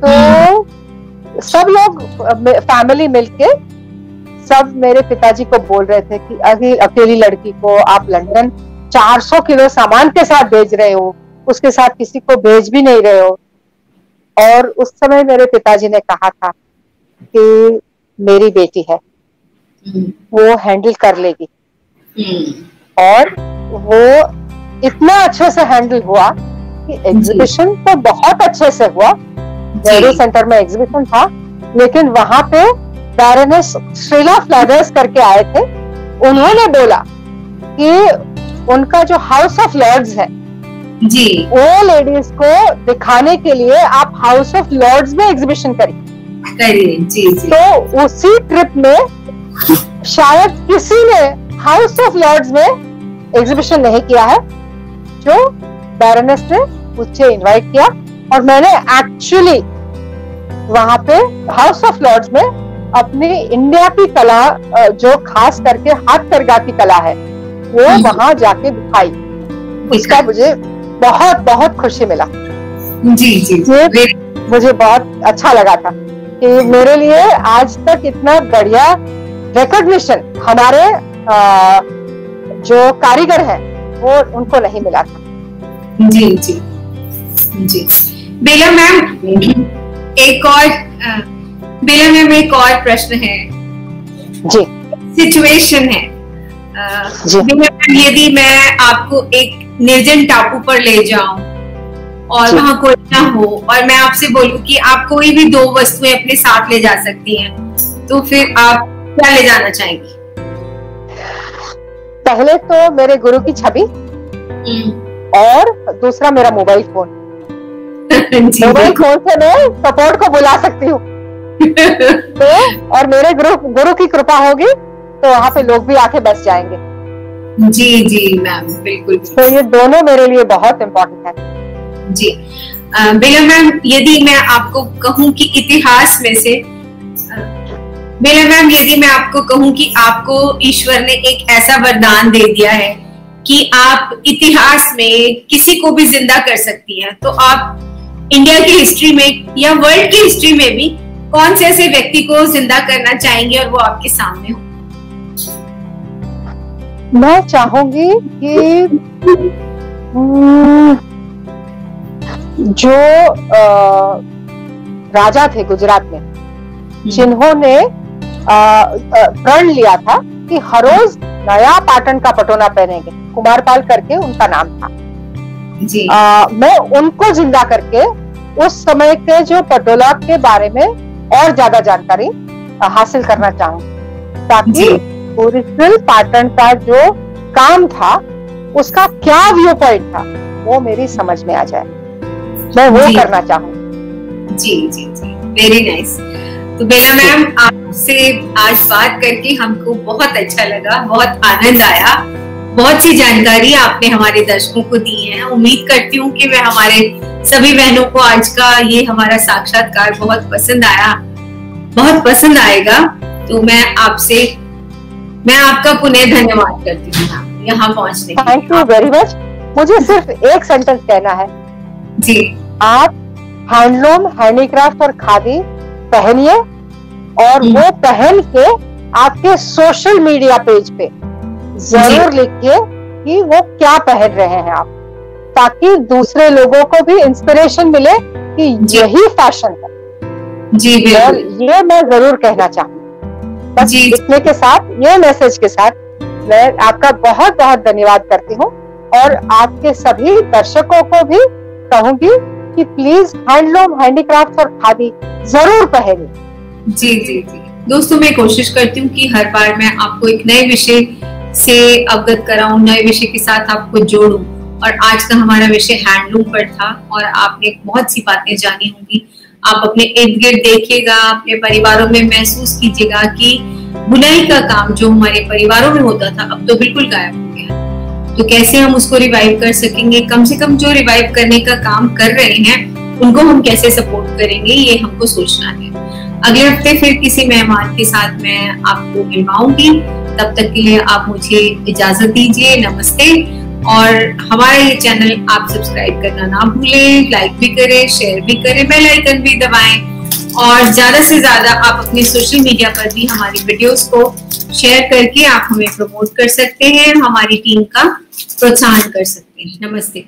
तो सब लोग फैमिली मिलके सब मेरे पिताजी को बोल रहे थे कि अकेली लड़की को आप लंदन 400 किलो सामान के साथ भेज रहे हो, उसके साथ किसी को भेज भी नहीं रहे हो। और उस समय मेरे पिताजी ने कहा था कि मेरी बेटी है, वो हैंडल कर लेगी। और वो इतना अच्छे से हैंडल हुआ कि एग्जीबिशन तो बहुत अच्छे से हुआ। नेहरू सेंटर में एग्जीबिशन था, लेकिन वहां पे बैरोनेस श्रीला फ्लैडर्स करके आए थे। उन्होंने बोला कि उनका जो हाउस ऑफ लॉर्ड्स है जी, वो लेडीज को दिखाने के लिए आप हाउस ऑफ लॉर्ड्स में एग्जीबिशन करिए। जी। तो उसी ट्रिप में शायद किसी ने हाउस ऑफ लॉर्ड्स में एग्जीबिशन नहीं किया है, जो बैरोनेस ने मुझे इनवाइट किया। और मैंने एक्चुअली वहां पे हाउस ऑफ लॉर्ड्स में अपनी इंडिया की कला, जो खास करके हाथ करगा की कला है, वो वहां जाके दिखाई। इसका मुझे बहुत बहुत खुशी मिला। जी जी, ये मुझे बहुत अच्छा लगा था कि मेरे लिए आज तक इतना बढ़िया रिकॉग्निशन हमारे जो कारीगर हैं वो उनको नहीं मिला था। जी जी जी। बेला मैम एक और प्रश्न है जी। सिचुएशन है यदि मैं आपको एक निर्जन टापू पर ले जाऊं और वहां कोई ना हो और मैं आपसे बोलूं कि आप कोई भी 2 वस्तुएं अपने साथ ले जा सकती हैं, तो फिर आप क्या ले जाना चाहेंगी? पहले तो मेरे गुरु की छवि और दूसरा मेरा मोबाइल फोन। मोबाइल फोन से मैं सपोर्ट को बुला सकती हूँ तो और मेरे गुरु की कृपा होगी तो वहाँ पे लोग भी आके बस जाएंगे। जी जी मैम, बिल्कुल। तो ये दोनों मेरे लिए बहुत इम्पोर्टेंट है। जी बेला मैम, यदि मैं आपको कहूँ कि इतिहास में से बेला मैम, यदि मैं आपको कहूँ कि आपको ईश्वर ने एक ऐसा वरदान दे दिया है कि आप इतिहास में किसी को भी जिंदा कर सकती हैं, तो आप इंडिया की हिस्ट्री में या वर्ल्ड की हिस्ट्री में भी कौन से ऐसे व्यक्ति को जिंदा करना चाहेंगे और वो आपके सामने हो? मैं चाहूंगी कि जो राजा थे गुजरात में, जिन्होंने प्रण लिया था कि हर रोज नया पाटन का पटोला पहनेंगे, कुमारपाल करके उनका नाम था जी। मैं उनको जिंदा करके उस समय के जो पटोला के बारे में और ज्यादा जानकारी हासिल करना चाहूंगी, ताकि ओरिजिनल पाटन का जो काम था उसका क्या व्यू पॉइंट था वो मेरी समझ में आ जाए। मैं वो करना चाहूंगी। जी जी जी, वेरी नाइस। तो बेला मैम, आपसे आज बात करके हमको बहुत अच्छा लगा, बहुत आनंद आया, बहुत सी जानकारी आपने हमारे दर्शकों को दी है। उम्मीद करती हूँ कि मैं हमारे सभी बहनों को आज का ये हमारा साक्षात्कार बहुत पसंद आया, बहुत पसंद आएगा। तो मैं आपका पुनः धन्यवाद करती हूँ यहाँ पहुँचने के लिए। Thank you very much. मुझे सिर्फ एक सेंटेंस कहना है जी। आप हैंडलूम, हैंडीक्राफ्ट और खादी पहनिए और वो पहन के आपके सोशल मीडिया पेज पे जरूर लिखिए कि वो क्या पहन रहे हैं आप, ताकि दूसरे लोगों को भी इंस्पिरेशन मिले कि यही फैशन है। जी और ये मैं जरूर कहना चाहूंगी। बस इतने के साथ, ये मैसेज के साथ मैं आपका बहुत बहुत धन्यवाद करती हूँ और आपके सभी दर्शकों को भी कहूंगी कि प्लीज हैंडलूम, हैंडीक्राफ्ट और खादी जरूर पहनिए। जी जी जी दोस्तों, मैं कोशिश करती हूँ कि हर बार मैं आपको एक नए विषय से अवगत कराऊं, नए विषय के साथ आपको जोड़ूं। और आज का हमारा विषय हैंडलूम पर था और आपने बहुत सी बातें जानी होंगी। आप अपने इर्द गिर्द देखिएगा, अपने परिवारों में महसूस कीजिएगा कि बुनाई का काम जो हमारे परिवारों में होता था अब तो बिल्कुल गायब हो गया। तो कैसे हम उसको रिवाइव कर सकेंगे? कम से कम जो रिवाइव करने का काम कर रहे हैं उनको हम कैसे सपोर्ट करेंगे, ये हमको सोचना है। अगले हफ्ते फिर किसी मेहमान के साथ मैं आपको मिलवाऊंगी। तब तक के लिए आप मुझे इजाजत दीजिए। नमस्ते। और हमारा ये चैनल आप सब्सक्राइब करना ना भूलें, लाइक भी करें, शेयर भी करें, बेल आइकन भी दबाएं और ज्यादा से ज्यादा आप अपने सोशल मीडिया पर भी हमारी वीडियोस को शेयर करके आप हमें प्रमोट कर सकते हैं, हमारी टीम का प्रोत्साहन कर सकते हैं। नमस्ते।